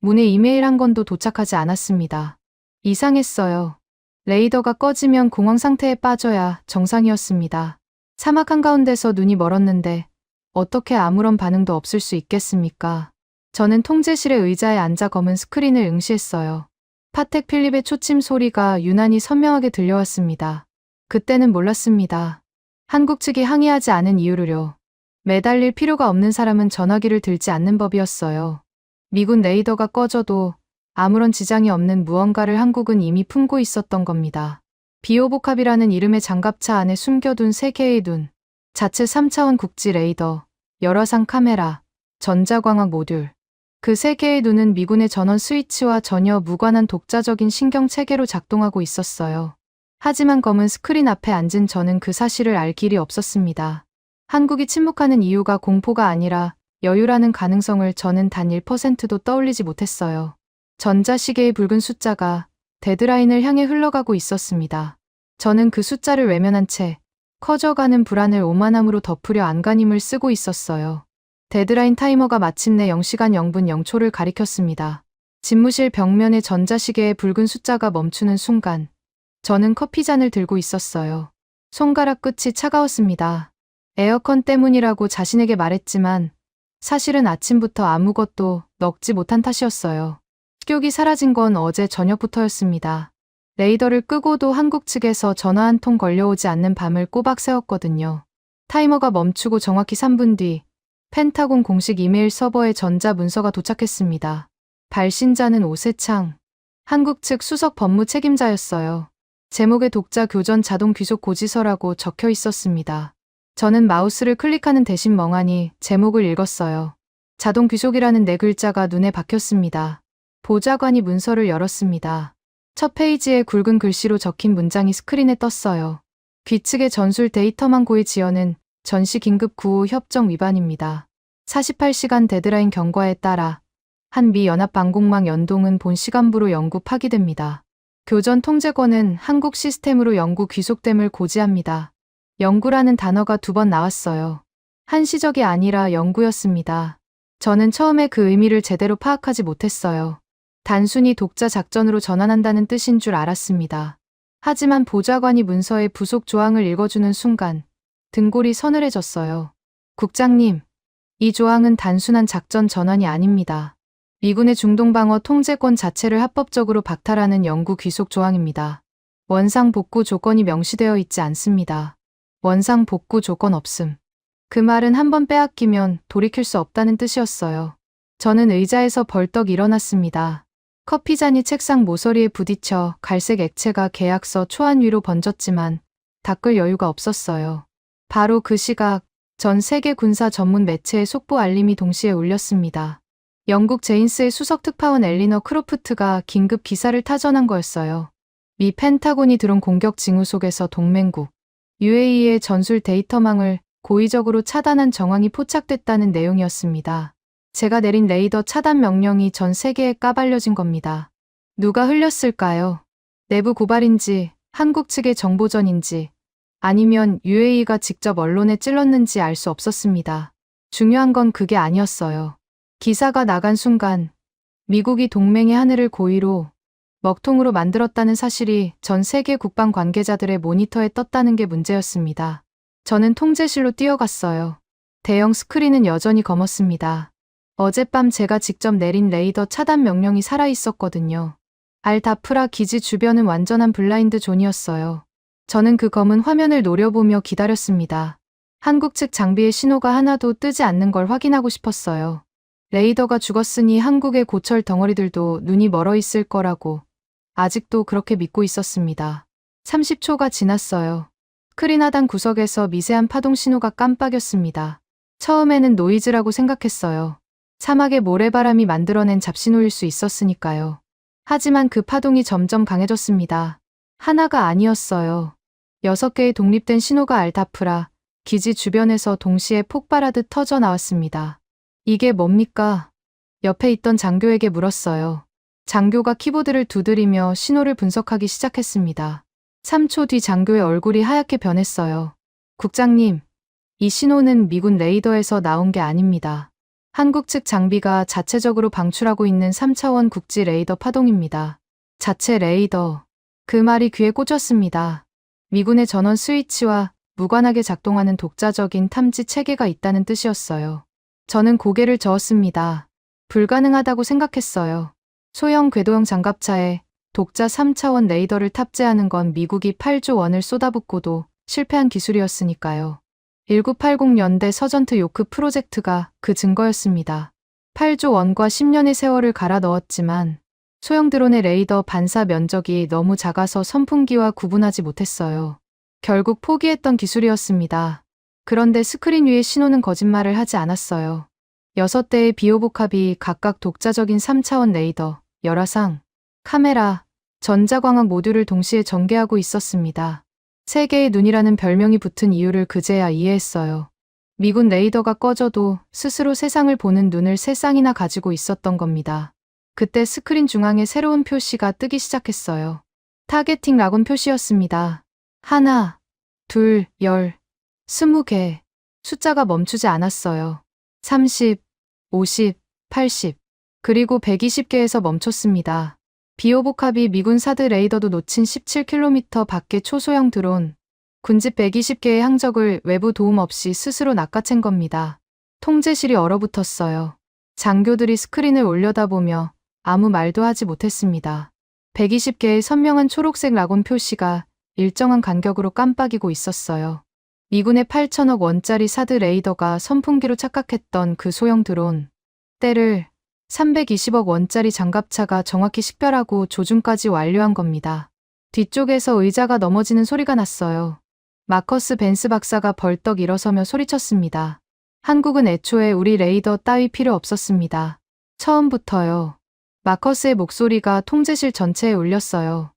Speaker 2: 문에 이메일 한 건도 도착하지 않았습니다. 이상했어요. 레이더가 꺼지면 공황 상태에 빠져야 정상이었습니다. 사막 한가운데서 눈이 멀었는데 어떻게 아무런 반응도 없을 수 있겠습니까? 저는 통제실의 의자에 앉아 검은 스크린을 응시했어요. 파텍 필립의 초침 소리가 유난히 선명하게 들려왔습니다. 그때는 몰랐습니다. 한국 측이 항의하지 않은 이유를요. 매달릴 필요가 없는 사람은 전화기를 들지 않는 법이었어요. 미군 레이더가 꺼져도 아무런 지장이 없는 무언가를 한국은 이미 품고 있었던 겁니다. 비오복합이라는 이름의 장갑차 안에 숨겨둔 3개의 눈, 자체 3차원 국지 레이더, 열화상 카메라, 전자광학 모듈. 그 3개의 눈은 미군의 전원 스위치와 전혀 무관한 독자적인 신경 체계로 작동하고 있었어요. 하지만 검은 스크린 앞에 앉은 저는 그 사실을 알 길이 없었습니다. 한국이 침묵하는 이유가 공포가 아니라 여유라는 가능성을 저는 단 1%도 떠올리지 못했어요. 전자시계의 붉은 숫자가 데드라인을 향해 흘러가고 있었습니다. 저는 그 숫자를 외면한 채 커져가는 불안을 오만함으로 덮으려 안간힘을 쓰고 있었어요. 데드라인 타이머가 마침내 0시간 0분 0초를 가리켰습니다. 집무실 벽면의 전자시계의 붉은 숫자가 멈추는 순간 저는 커피잔을 들고 있었어요. 손가락 끝이 차가웠습니다. 에어컨 때문이라고 자신에게 말했지만 사실은 아침부터 아무것도 먹지 못한 탓이었어요. 식욕이 사라진 건 어제 저녁부터였습니다. 레이더를 끄고도 한국 측에서 전화 한 통 걸려오지 않는 밤을 꼬박 새웠거든요. 타이머가 멈추고 정확히 3분 뒤 펜타곤 공식 이메일 서버에 전자 문서가 도착했습니다. 발신자는 오세창, 한국 측 수석 법무 책임자였어요. 제목에 독자 교전 자동 귀속 고지서라고 적혀 있었습니다. 저는 마우스를 클릭하는 대신 멍하니 제목을 읽었어요. 자동 귀속이라는 4글자가 눈에 박혔습니다. 보좌관이 문서를 열었습니다. 첫 페이지에 굵은 글씨로 적힌 문장이 스크린에 떴어요. 귀측의 전술 데이터망 고의 지연은 전시 긴급 구호 협정 위반입니다. 48시간 데드라인 경과에 따라 한미 연합 방공망 연동은 본 시간부로 영구 파기됩니다. 교전 통제권은 한국 시스템으로 영구 귀속됨을 고지합니다. 영구라는 단어가 2번 나왔어요. 한시적이 아니라 영구였습니다. 저는 처음에 그 의미를 제대로 파악하지 못했어요. 단순히 독자 작전으로 전환한다는 뜻인 줄 알았습니다. 하지만 보좌관이 문서의 부속 조항을 읽어주는 순간 등골이 서늘해졌어요. 국장님, 이 조항은 단순한 작전 전환이 아닙니다. 미군의 중동방어 통제권 자체를 합법적으로 박탈하는 영구 귀속 조항입니다. 원상 복구 조건이 명시되어 있지 않습니다. 원상 복구 조건 없음. 그 말은 한번 빼앗기면 돌이킬 수 없다는 뜻이었어요. 저는 의자에서 벌떡 일어났습니다. 커피잔이 책상 모서리에 부딪혀 갈색 액체가 계약서 초안 위로 번졌지만 닦을 여유가 없었어요. 바로 그 시각 전 세계 군사 전문 매체의 속보 알림이 동시에 울렸습니다. 영국 제인스의 수석 특파원 엘리너 크로프트가 긴급 기사를 타전한 거였어요. 미 펜타곤이 드론 공격 징후 속에서 동맹국 UAE의 전술 데이터망을 고의적으로 차단한 정황이 포착됐다는 내용이었습니다. 제가 내린 레이더 차단 명령이 전 세계에 까발려진 겁니다. 누가 흘렸을까요? 내부 고발인지, 한국 측의 정보전인지, 아니면 UAE가 직접 언론에 찔렀는지 알 수 없었습니다. 중요한 건 그게 아니었어요. 기사가 나간 순간 미국이 동맹의 하늘을 고의로 먹통으로 만들었다는 사실이 전 세계 국방 관계자들의 모니터에 떴다는 게 문제였습니다. 저는 통제실로 뛰어갔어요. 대형 스크린은 여전히 검었습니다. 어젯밤 제가 직접 내린 레이더 차단 명령이 살아있었거든요. 알다프라 기지 주변은 완전한 블라인드 존이었어요. 저는 그 검은 화면을 노려보며 기다렸습니다. 한국 측 장비의 신호가 하나도 뜨지 않는 걸 확인하고 싶었어요. 레이더가 죽었으니 한국의 고철 덩어리들도 눈이 멀어 있을 거라고 아직도 그렇게 믿고 있었습니다. 30초가 지났어요. 스크린 하단 구석에서 미세한 파동 신호가 깜빡였습니다. 처음에는 노이즈라고 생각했어요. 사막의 모래바람이 만들어낸 잡신호일 수 있었으니까요. 하지만 그 파동이 점점 강해졌습니다. 하나가 아니었어요. 6개의 독립된 신호가 알다프라 기지 주변에서 동시에 폭발하듯 터져 나왔습니다. 이게 뭡니까? 옆에 있던 장교에게 물었어요. 장교가 키보드를 두드리며 신호를 분석하기 시작했습니다. 3초 뒤 장교의 얼굴이 하얗게 변했어요. 국장님, 이 신호는 미군 레이더에서 나온 게 아닙니다. 한국 측 장비가 자체적으로 방출하고 있는 3차원 국지 레이더 파동입니다. 자체 레이더. 그 말이 귀에 꽂혔습니다. 미군의 전원 스위치와 무관하게 작동하는 독자적인 탐지 체계가 있다는 뜻이었어요. 저는 고개를 저었습니다. 불가능하다고 생각했어요. 소형 궤도형 장갑차에 독자 3차원 레이더를 탑재하는 건 미국이 8조 원을 쏟아붓고도 실패한 기술이었으니까요. 1980년대 서전트 요크 프로젝트가 그 증거였습니다. 8조 원과 10년의 세월을 갈아 넣었지만 소형 드론의 레이더 반사 면적이 너무 작아서 선풍기와 구분하지 못했어요. 결국 포기했던 기술이었습니다. 그런데 스크린 위의 신호는 거짓말을 하지 않았어요. 6대의 비호복합이 각각 독자적인 3차원 레이더, 열화상, 카메라, 전자광학 모듈을 동시에 전개하고 있었습니다. 세계의 눈이라는 별명이 붙은 이유를 그제야 이해했어요. 미군 레이더가 꺼져도 스스로 세상을 보는 눈을 3쌍이나 가지고 있었던 겁니다. 그때 스크린 중앙에 새로운 표시가 뜨기 시작했어요. 타겟팅 라곤 표시였습니다. 1, 2, 10, 20개. 숫자가 멈추지 않았어요. 30, 50, 80, 그리고 120개에서 멈췄습니다. 비호복합이 미군 사드 레이더도 놓친 17km 밖의 초소형 드론, 군집 120개의 항적을 외부 도움 없이 스스로 낚아챈 겁니다. 통제실이 얼어붙었어요. 장교들이 스크린을 올려다보며 아무 말도 하지 못했습니다. 120개의 선명한 초록색 라곤 표시가 일정한 간격으로 깜빡이고 있었어요. 미군의 8천억 원짜리 사드 레이더가 선풍기로 착각했던 그 소형 드론. 때를 320억 원짜리 장갑차가 정확히 식별하고 조준까지 완료한 겁니다. 뒤쪽에서 의자가 넘어지는 소리가 났어요. 마커스 벤스 박사가 벌떡 일어서며 소리쳤습니다. 한국은 애초에 우리 레이더 따위 필요 없었습니다. 처음부터요. 마커스의 목소리가 통제실 전체에 울렸어요.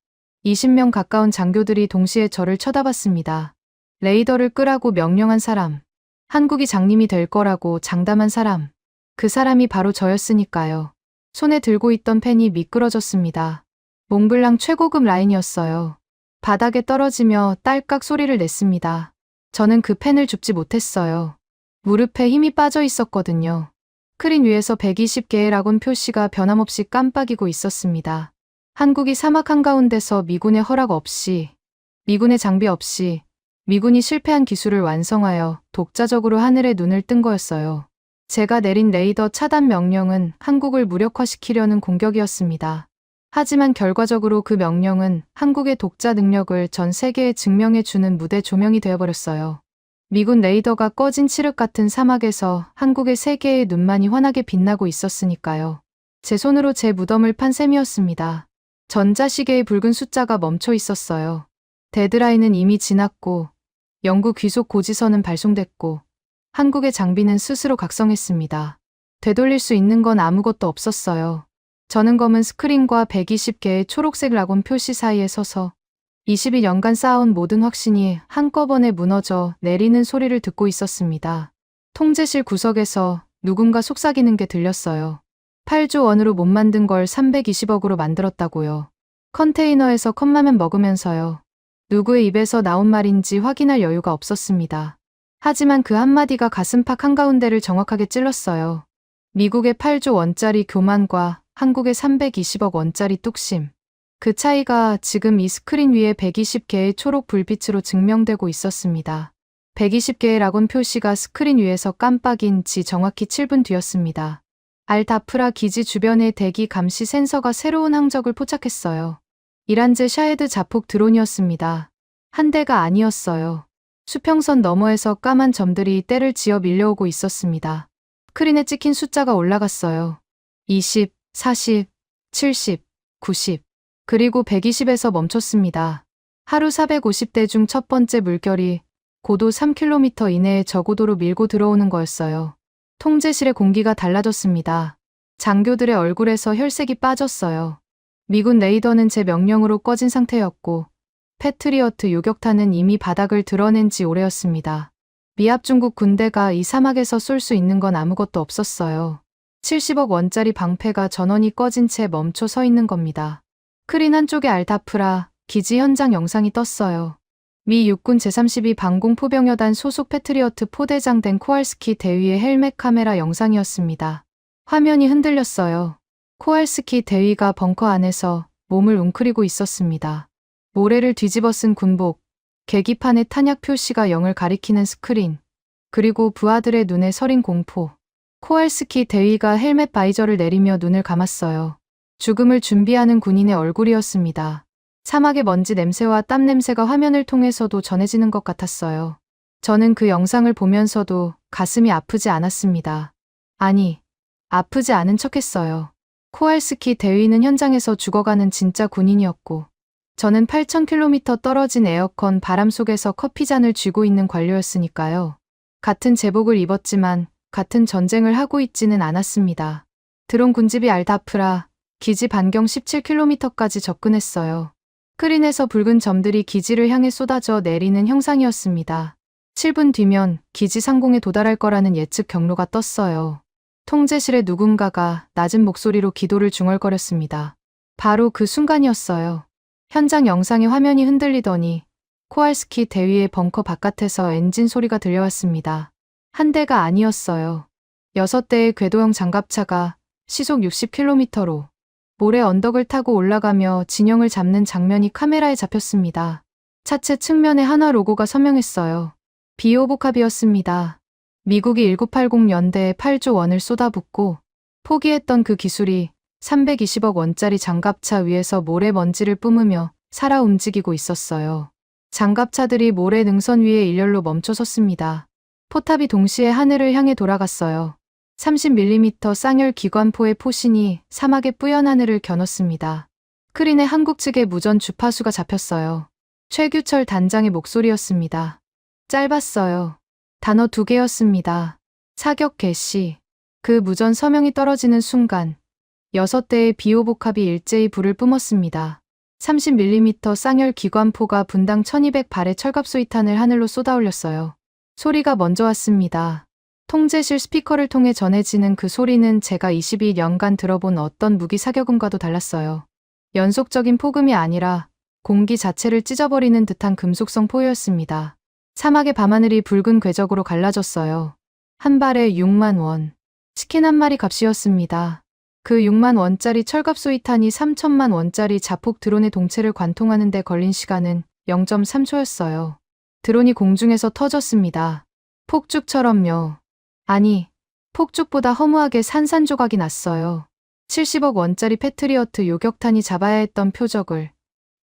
Speaker 2: 20명 가까운 장교들이 동시에 저를 쳐다봤습니다. 레이더를 끄라고 명령한 사람. 한국이 장님이 될 거라고 장담한 사람. 그 사람이 바로 저였으니까요. 손에 들고 있던 펜이 미끄러졌습니다. 몽블랑 최고급 라인이었어요. 바닥에 떨어지며 딸깍 소리를 냈습니다. 저는 그 펜을 줍지 못했어요. 무릎에 힘이 빠져 있었거든요. 스크린 위에서 120개의 라곤 표시가 변함없이 깜빡이고 있었습니다. 한국이 사막 한가운데서 미군의 허락 없이, 미군의 장비 없이, 미군이 실패한 기술을 완성하여 독자적으로 하늘에 눈을 뜬 거였어요. 제가 내린 레이더 차단 명령은 한국을 무력화시키려는 공격이었습니다. 하지만 결과적으로 그 명령은 한국의 독자 능력을 전 세계에 증명해주는 무대 조명이 되어버렸어요. 미군 레이더가 꺼진 칠흑 같은 사막에서 한국의 세계의 눈만이 환하게 빛나고 있었으니까요. 제 손으로 제 무덤을 판 셈이었습니다. 전자시계의 붉은 숫자가 멈춰 있었어요. 데드라인은 이미 지났고 영구 귀속 고지서는 발송됐고 한국의 장비는 스스로 각성했습니다. 되돌릴 수 있는 건 아무것도 없었어요. 저는 검은 스크린과 120개의 초록색 라곤 표시 사이에 서서 22년간 쌓아온 모든 확신이 한꺼번에 무너져 내리는 소리를 듣고 있었습니다. 통제실 구석에서 누군가 속삭이는 게 들렸어요. 8조 원으로 못 만든 걸 320억으로 만들었다고요. 컨테이너에서 컵라면 먹으면서요. 누구의 입에서 나온 말인지 확인할 여유가 없었습니다. 하지만 그 한마디가 가슴팍 한가운데를 정확하게 찔렀어요. 미국의 8조 원짜리 교만과 한국의 320억 원짜리 뚝심. 그 차이가 지금 이 스크린 위에 120개의 초록 불빛으로 증명되고 있었습니다. 120개의 라곤 표시가 스크린 위에서 깜빡인 지 정확히 7분 뒤였습니다. 알다프라 기지 주변의 대기 감시 센서가 새로운 항적을 포착했어요. 이란제 샤헤드 자폭 드론이었습니다. 한 대가 아니었어요. 수평선 너머에서 까만 점들이 때를 지어 밀려오고 있었습니다. 스크린에 찍힌 숫자가 올라갔어요. 20, 40, 70, 90, 그리고 120에서 멈췄습니다. 하루 450대 중 첫 번째 물결이 고도 3km 이내에 저고도로 밀고 들어오는 거였어요. 통제실의 공기가 달라졌습니다. 장교들의 얼굴에서 혈색이 빠졌어요. 미군 레이더는 제 명령으로 꺼진 상태였고 패트리어트 요격탄은 이미 바닥을 드러낸 지 오래였습니다. 미합 중국 군대가 이 사막에서 쏠 수 있는 건 아무것도 없었어요. 70억 원짜리 방패가 전원이 꺼진 채 멈춰 서 있는 겁니다. 스크린 한쪽에 알다프라 기지 현장 영상이 떴어요. 미 육군 제32 방공포병여단 소속 패트리어트 포대장 된 코알스키 대위의 헬멧 카메라 영상이었습니다. 화면이 흔들렸어요. 코알스키 대위가 벙커 안에서 몸을 웅크리고 있었습니다. 모래를 뒤집어 쓴 군복, 계기판의 탄약 표시가 0을 가리키는 스크린, 그리고 부하들의 눈에 서린 공포. 코알스키 대위가 헬멧 바이저를 내리며 눈을 감았어요. 죽음을 준비하는 군인의 얼굴이었습니다. 사막의 먼지 냄새와 땀 냄새가 화면을 통해서도 전해지는 것 같았어요. 저는 그 영상을 보면서도 가슴이 아프지 않았습니다. 아니, 아프지 않은 척했어요. 코알스키 대위는 현장에서 죽어가는 진짜 군인이었고 저는 8,000km 떨어진 에어컨 바람 속에서 커피잔을 쥐고 있는 관료였으니까요. 같은 제복을 입었지만 같은 전쟁을 하고 있지는 않았습니다. 드론 군집이 알다프라 기지 반경 17km까지 접근했어요. 스크린에서 붉은 점들이 기지를 향해 쏟아져 내리는 형상이었습니다. 7분 뒤면 기지 상공에 도달할 거라는 예측 경로가 떴어요. 통제실의 누군가가 낮은 목소리로 기도를 중얼거렸습니다. 바로 그 순간이었어요. 현장 영상의 화면이 흔들리더니 코알스키 대위의 벙커 바깥에서 엔진 소리가 들려왔습니다. 한 대가 아니었어요. 6대의 궤도형 장갑차가 시속 60km로 모래 언덕을 타고 올라가며 진영을 잡는 장면이 카메라에 잡혔습니다. 차체 측면에 한화 로고가 선명했어요. 비오복합이었습니다. 미국이 1980년대에 8조 원을 쏟아붓고 포기했던 그 기술이 320억 원짜리 장갑차 위에서 모래 먼지를 뿜으며 살아 움직이고 있었어요. 장갑차들이 모래 능선 위에 일렬로 멈춰 섰습니다. 포탑이 동시에 하늘을 향해 돌아갔어요. 30mm 쌍열 기관포의 포신이 사막의 뿌연 하늘을 겨눴습니다. 스크린에 한국 측의 무전 주파수가 잡혔어요. 최규철 단장의 목소리였습니다. 짧았어요. 단어 2개였습니다. 사격 개시. 그 무전 서명이 떨어지는 순간 6대의 비오복합이 일제히 불을 뿜었습니다. 30mm 쌍열 기관포가 분당 1200발의 철갑소위탄을 하늘로 쏟아올렸어요. 소리가 먼저 왔습니다. 통제실 스피커를 통해 전해지는 그 소리는 제가 22년간 들어본 어떤 무기 사격음과도 달랐어요. 연속적인 폭음이 아니라 공기 자체를 찢어버리는 듯한 금속성 포효였습니다. 사막의 밤하늘이 붉은 궤적으로 갈라졌어요. 한 발에 6만 원. 치킨 한 마리 값이었습니다. 그 6만 원짜리 철갑소위탄이 3천만 원짜리 자폭 드론의 동체를 관통하는 데 걸린 시간은 0.3초였어요. 드론이 공중에서 터졌습니다. 폭죽처럼요. 아니, 폭죽보다 허무하게 산산조각이 났어요. 70억 원짜리 패트리어트 요격탄이 잡아야 했던 표적을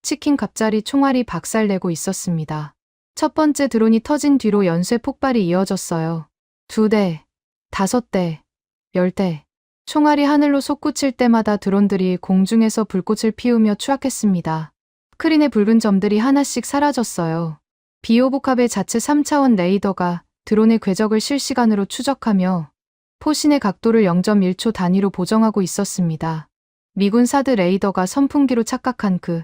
Speaker 2: 치킨 갑자리 총알이 박살내고 있었습니다. 첫 번째 드론이 터진 뒤로 연쇄 폭발이 이어졌어요. 2대, 5대, 10대. 총알이 하늘로 솟구칠 때마다 드론들이 공중에서 불꽃을 피우며 추락했습니다. 스크린의 붉은 점들이 하나씩 사라졌어요. 비오복합의 자체 3차원 레이더가 드론의 궤적을 실시간으로 추적하며 포신의 각도를 0.1초 단위로 보정하고 있었습니다. 미군 사드 레이더가 선풍기로 착각한 그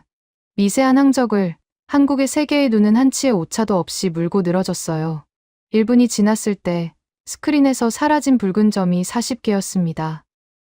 Speaker 2: 미세한 항적을 한국의 세계의 눈은 한치의 오차도 없이 물고 늘어졌어요. 1분이 지났을 때 스크린에서 사라진 붉은 점이 40개였습니다.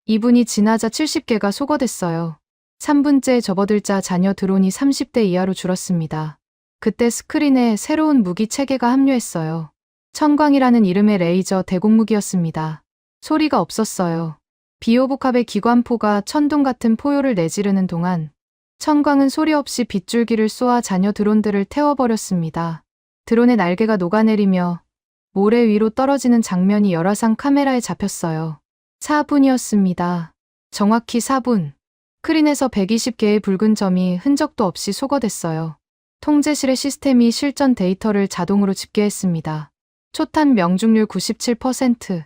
Speaker 2: 2분이 지나자 70개가 소거됐어요. 3분째 접어들자 잔여 드론이 30대 이하로 줄었습니다. 그때 스크린에 새로운 무기 체계가 합류했어요. 천광이라는 이름의 레이저 대공무기였습니다. 소리가 없었어요. 비오복합의 기관포가 천둥 같은 포효를 내지르는 동안 천광은 소리 없이 빗줄기를 쏘아 잔여 드론들을 태워버렸습니다. 드론의 날개가 녹아내리며 모래 위로 떨어지는 장면이 열화상 카메라에 잡혔어요. 4분이었습니다. 정확히 4분. 스크린에서 120개의 붉은 점이 흔적도 없이 소거됐어요. 통제실의 시스템이 실전 데이터를 자동으로 집계했습니다. 초탄 명중률 97%.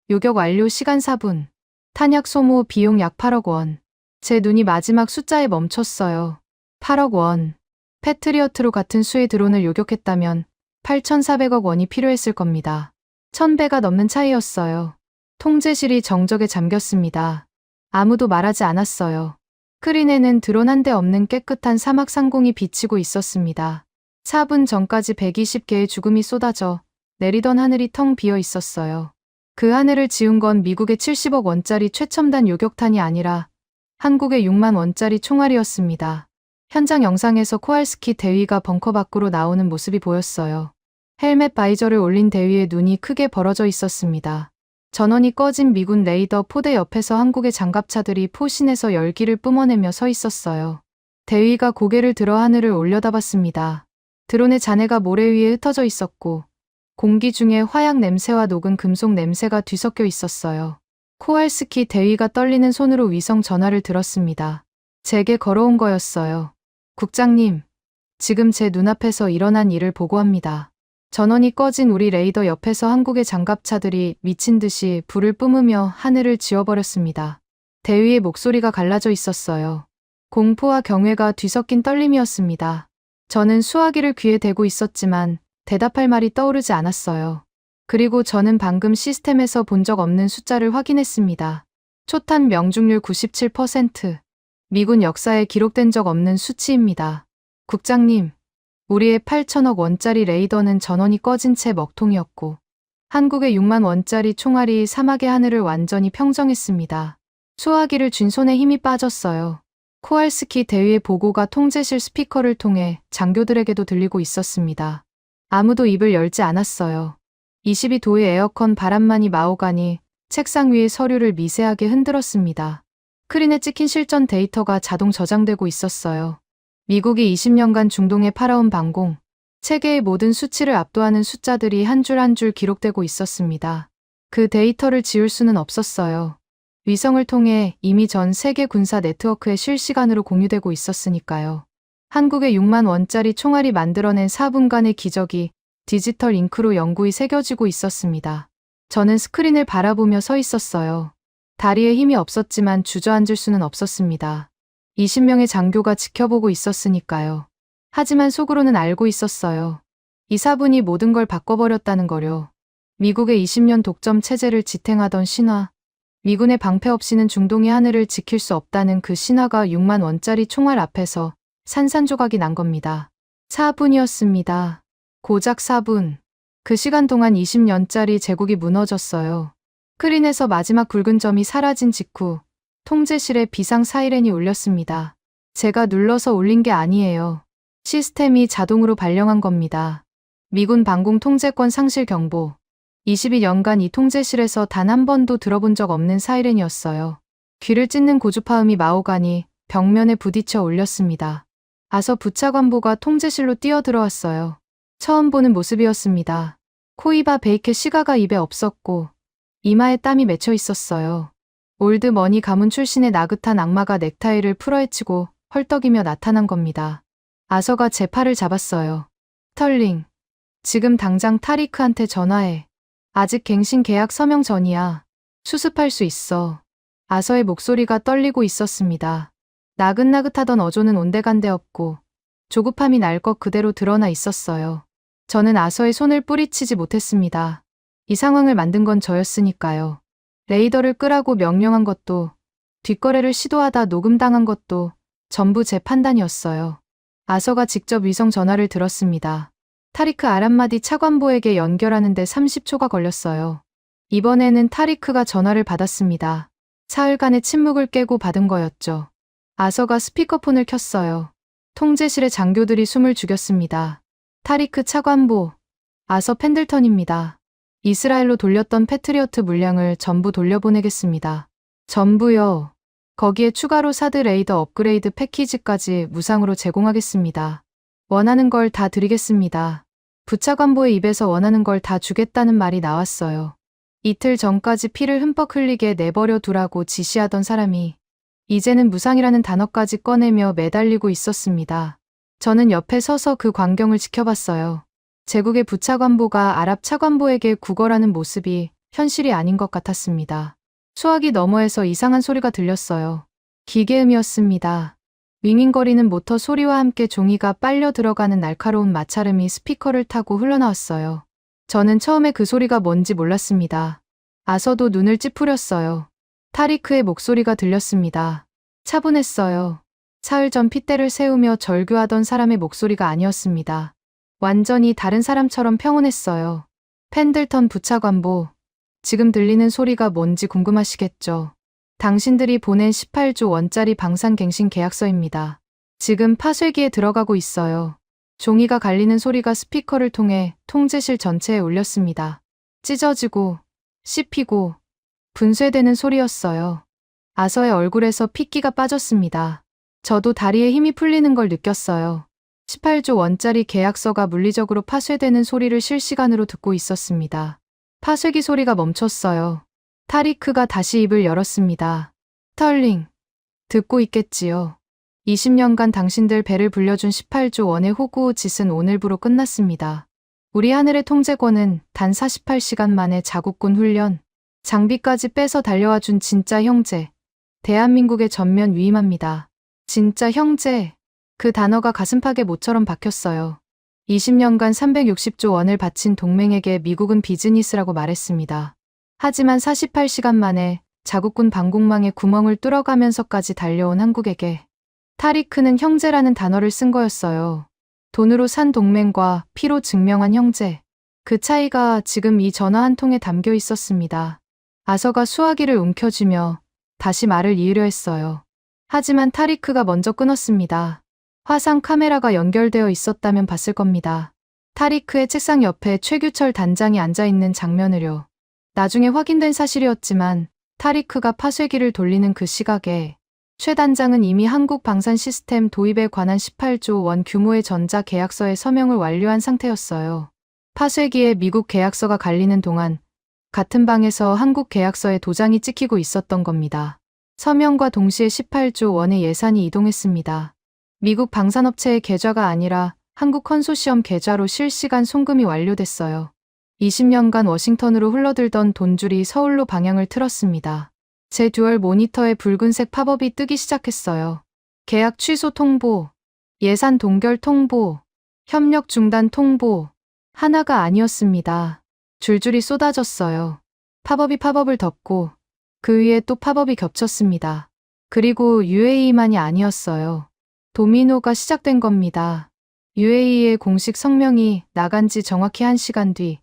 Speaker 2: 요격 완료 시간 4분. 탄약 소모 비용 약 8억 원. 제 눈이 마지막 숫자에 멈췄어요. 8억 원. 패트리어트로 같은 수의 드론을 요격했다면 8,400억 원이 필요했을 겁니다. 1,000배가 넘는 차이였어요. 통제실이 정적에 잠겼습니다. 아무도 말하지 않았어요. 스크린에는 드론 한 대 없는 깨끗한 사막 상공이 비치고 있었습니다. 4분 전까지 120개의 죽음이 쏟아져 내리던 하늘이 텅 비어 있었어요. 그 하늘을 지운 건 미국의 70억 원짜리 최첨단 요격탄이 아니라 한국의 6만 원짜리 총알이었습니다. 현장 영상에서 코알스키 대위가 벙커 밖으로 나오는 모습이 보였어요. 헬멧 바이저를 올린 대위의 눈이 크게 벌어져 있었습니다. 전원이 꺼진 미군 레이더 포대 옆에서 한국의 장갑차들이 포신에서 열기를 뿜어내며 서 있었어요. 대위가 고개를 들어 하늘을 올려다봤습니다. 드론의 잔해가 모래 위에 흩어져 있었고 공기 중에 화약 냄새와 녹은 금속 냄새가 뒤섞여 있었어요. 코알스키 대위가 떨리는 손으로 위성 전화를 들었습니다. 제게 걸어온 거였어요. 국장님, 지금 제 눈앞에서 일어난 일을 보고합니다. 전원이 꺼진 우리 레이더 옆에서 한국의 장갑차들이 미친 듯이 불을 뿜으며 하늘을 지워버렸습니다. 대위의 목소리가 갈라져 있었어요. 공포와 경외가 뒤섞인 떨림이었습니다. 저는 수화기를 귀에 대고 있었지만 대답할 말이 떠오르지 않았어요. 그리고 저는 방금 시스템에서 본 적 없는 숫자를 확인했습니다. 초탄 명중률 97%. 미군 역사에 기록된 적 없는 수치입니다. 국장님, 우리의 8천억 원짜리 레이더는 전원이 꺼진 채 먹통이었고 한국의 6만 원짜리 총알이 사막의 하늘을 완전히 평정했습니다. 수화기를 쥔 손에 힘이 빠졌어요. 코알스키 대위의 보고가 통제실 스피커를 통해 장교들에게도 들리고 있었습니다. 아무도 입을 열지 않았어요. 22도의 에어컨 바람만이 마오가니 책상 위의 서류를 미세하게 흔들었습니다. 스크린에 찍힌 실전 데이터가 자동 저장되고 있었어요. 미국이 20년간 중동에 팔아온 방공, 세계의 모든 수치를 압도하는 숫자들이 한 줄 한 줄 기록되고 있었습니다. 그 데이터를 지울 수는 없었어요. 위성을 통해 이미 전 세계 군사 네트워크에 실시간으로 공유되고 있었으니까요. 한국의 6만 원짜리 총알이 만들어낸 4분간의 기적이 디지털 잉크로 영구히 새겨지고 있었습니다. 저는 스크린을 바라보며 서 있었어요. 다리에 힘이 없었지만 주저앉을 수는 없었습니다. 20명의 장교가 지켜보고 있었으니까요. 하지만 속으로는 알고 있었어요. 이 4분이 모든 걸 바꿔버렸다는 거요. 미국의 20년 독점 체제를 지탱하던 신화, 미군의 방패 없이는 중동의 하늘을 지킬 수 없다는 그 신화가 6만 원짜리 총알 앞에서 산산조각이 난 겁니다. 4분이었습니다. 고작 4분. 그 시간 동안 20년짜리 제국이 무너졌어요. 스크린에서 마지막 굵은 점이 사라진 직후 통제실에 비상 사이렌이 울렸습니다. 제가 눌러서 울린 게 아니에요. 시스템이 자동으로 발령한 겁니다. 미군 방공 통제권 상실 경보. 22년간 이 통제실에서 단 한 번도 들어본 적 없는 사이렌이었어요. 귀를 찢는 고주파음이 마오가니 벽면에 부딪혀 울렸습니다. 아서 부차관보가 통제실로 뛰어들어왔어요. 처음 보는 모습이었습니다. 코이바 베이케 시가가 입에 없었고 이마에 땀이 맺혀 있었어요. 올드머니 가문 출신의 나긋한 악마가 넥타이를 풀어헤치고 헐떡이며 나타난 겁니다. 아서가 제 팔을 잡았어요. 스털링, 지금 당장 타리크한테 전화해. 아직 갱신 계약 서명 전이야. 수습할 수 있어. 아서의 목소리가 떨리고 있었습니다. 나긋나긋하던 어조는 온데간데 없고 조급함이 날 것 그대로 드러나 있었어요. 저는 아서의 손을 뿌리치지 못했습니다. 이 상황을 만든 건 저였으니까요. 레이더를 끄라고 명령한 것도, 뒷거래를 시도하다 녹음당한 것도 전부 제 판단이었어요. 아서가 직접 위성 전화를 들었습니다. 타리크 아람마디 차관보에게 연결하는데 30초가 걸렸어요. 이번에는 타리크가 전화를 받았습니다. 사흘간의 침묵을 깨고 받은 거였죠. 아서가 스피커폰을 켰어요. 통제실의 장교들이 숨을 죽였습니다. 타리크 차관보, 아서 펜들턴입니다. 이스라엘로 돌렸던 패트리어트 물량을 전부 돌려보내겠습니다. 전부요. 거기에 추가로 사드 레이더 업그레이드 패키지까지 무상으로 제공하겠습니다. 원하는 걸 다 드리겠습니다. 부차관보의 입에서 원하는 걸 다 주겠다는 말이 나왔어요. 이틀 전까지 피를 흠뻑 흘리게 내버려 두라고 지시하던 사람이 이제는 무상이라는 단어까지 꺼내며 매달리고 있었습니다. 저는 옆에 서서 그 광경을 지켜봤어요. 제국의 부차관보가 아랍 차관보에게 구걸하는 모습이 현실이 아닌 것 같았습니다. 수화기 너머에서 이상한 소리가 들렸어요. 기계음이었습니다. 윙윙거리는 모터 소리와 함께 종이가 빨려 들어가는 날카로운 마찰음이 스피커를 타고 흘러나왔어요. 저는 처음에 그 소리가 뭔지 몰랐습니다. 아서도 눈을 찌푸렸어요. 타리크의 목소리가 들렸습니다. 차분했어요. 사흘 전 핏대를 세우며 절규하던 사람의 목소리가 아니었습니다. 완전히 다른 사람처럼 평온했어요. 펜들턴 부차관보, 지금 들리는 소리가 뭔지 궁금하시겠죠? 당신들이 보낸 18조 원짜리 방산갱신 계약서입니다. 지금 파쇄기에 들어가고 있어요. 종이가 갈리는 소리가 스피커를 통해 통제실 전체에 울렸습니다. 찢어지고, 씹히고, 분쇄되는 소리였어요. 아서의 얼굴에서 핏기가 빠졌습니다. 저도 다리에 힘이 풀리는 걸 느꼈어요. 18조 원짜리 계약서가 물리적으로 파쇄되는 소리를 실시간으로 듣고 있었습니다. 파쇄기 소리가 멈췄어요. 타리크가 다시 입을 열었습니다. 스털링, 듣고 있겠지요. 20년간 당신들 배를 불려준 18조 원의 호구 짓은 오늘부로 끝났습니다. 우리 하늘의 통제권은 단 48시간 만에 자국군 훈련, 장비까지 빼서 달려와 준 진짜 형제, 대한민국의 전면 위임합니다. 진짜 형제, 그 단어가 가슴팍에 모처럼 박혔어요. 20년간 360조 원을 바친 동맹에게 미국은 비즈니스라고 말했습니다. 하지만 48시간 만에 자국군 방공망에 구멍을 뚫어가면서까지 달려온 한국에게 타리크는 형제라는 단어를 쓴 거였어요. 돈으로 산 동맹과 피로 증명한 형제. 그 차이가 지금 이 전화 한 통에 담겨 있었습니다. 아서가 수화기를 움켜쥐며 다시 말을 이으려 했어요. 하지만 타리크가 먼저 끊었습니다. 화상 카메라가 연결되어 있었다면 봤을 겁니다. 타리크의 책상 옆에 최규철 단장이 앉아있는 장면을요. 나중에 확인된 사실이었지만 타리크가 파쇄기를 돌리는 그 시각에 최 단장은 이미 한국 방산 시스템 도입에 관한 18조 원 규모의 전자 계약서에 서명을 완료한 상태였어요. 파쇄기에 미국 계약서가 갈리는 동안 같은 방에서 한국 계약서에 도장이 찍히고 있었던 겁니다. 서명과 동시에 18조 원의 예산이 이동했습니다. 미국 방산업체의 계좌가 아니라 한국 컨소시엄 계좌로 실시간 송금이 완료됐어요. 20년간 워싱턴으로 흘러들던 돈줄이 서울로 방향을 틀었습니다. 제 듀얼 모니터에 붉은색 팝업이 뜨기 시작했어요. 계약 취소 통보, 예산 동결 통보, 협력 중단 통보. 하나가 아니었습니다. 줄줄이 쏟아졌어요. 팝업이 팝업을 덮고 그 위에 또 팝업이 겹쳤습니다. 그리고 UAE만이 아니었어요. 도미노가 시작된 겁니다. UAE의 공식 성명이 나간 지 정확히 1시간 뒤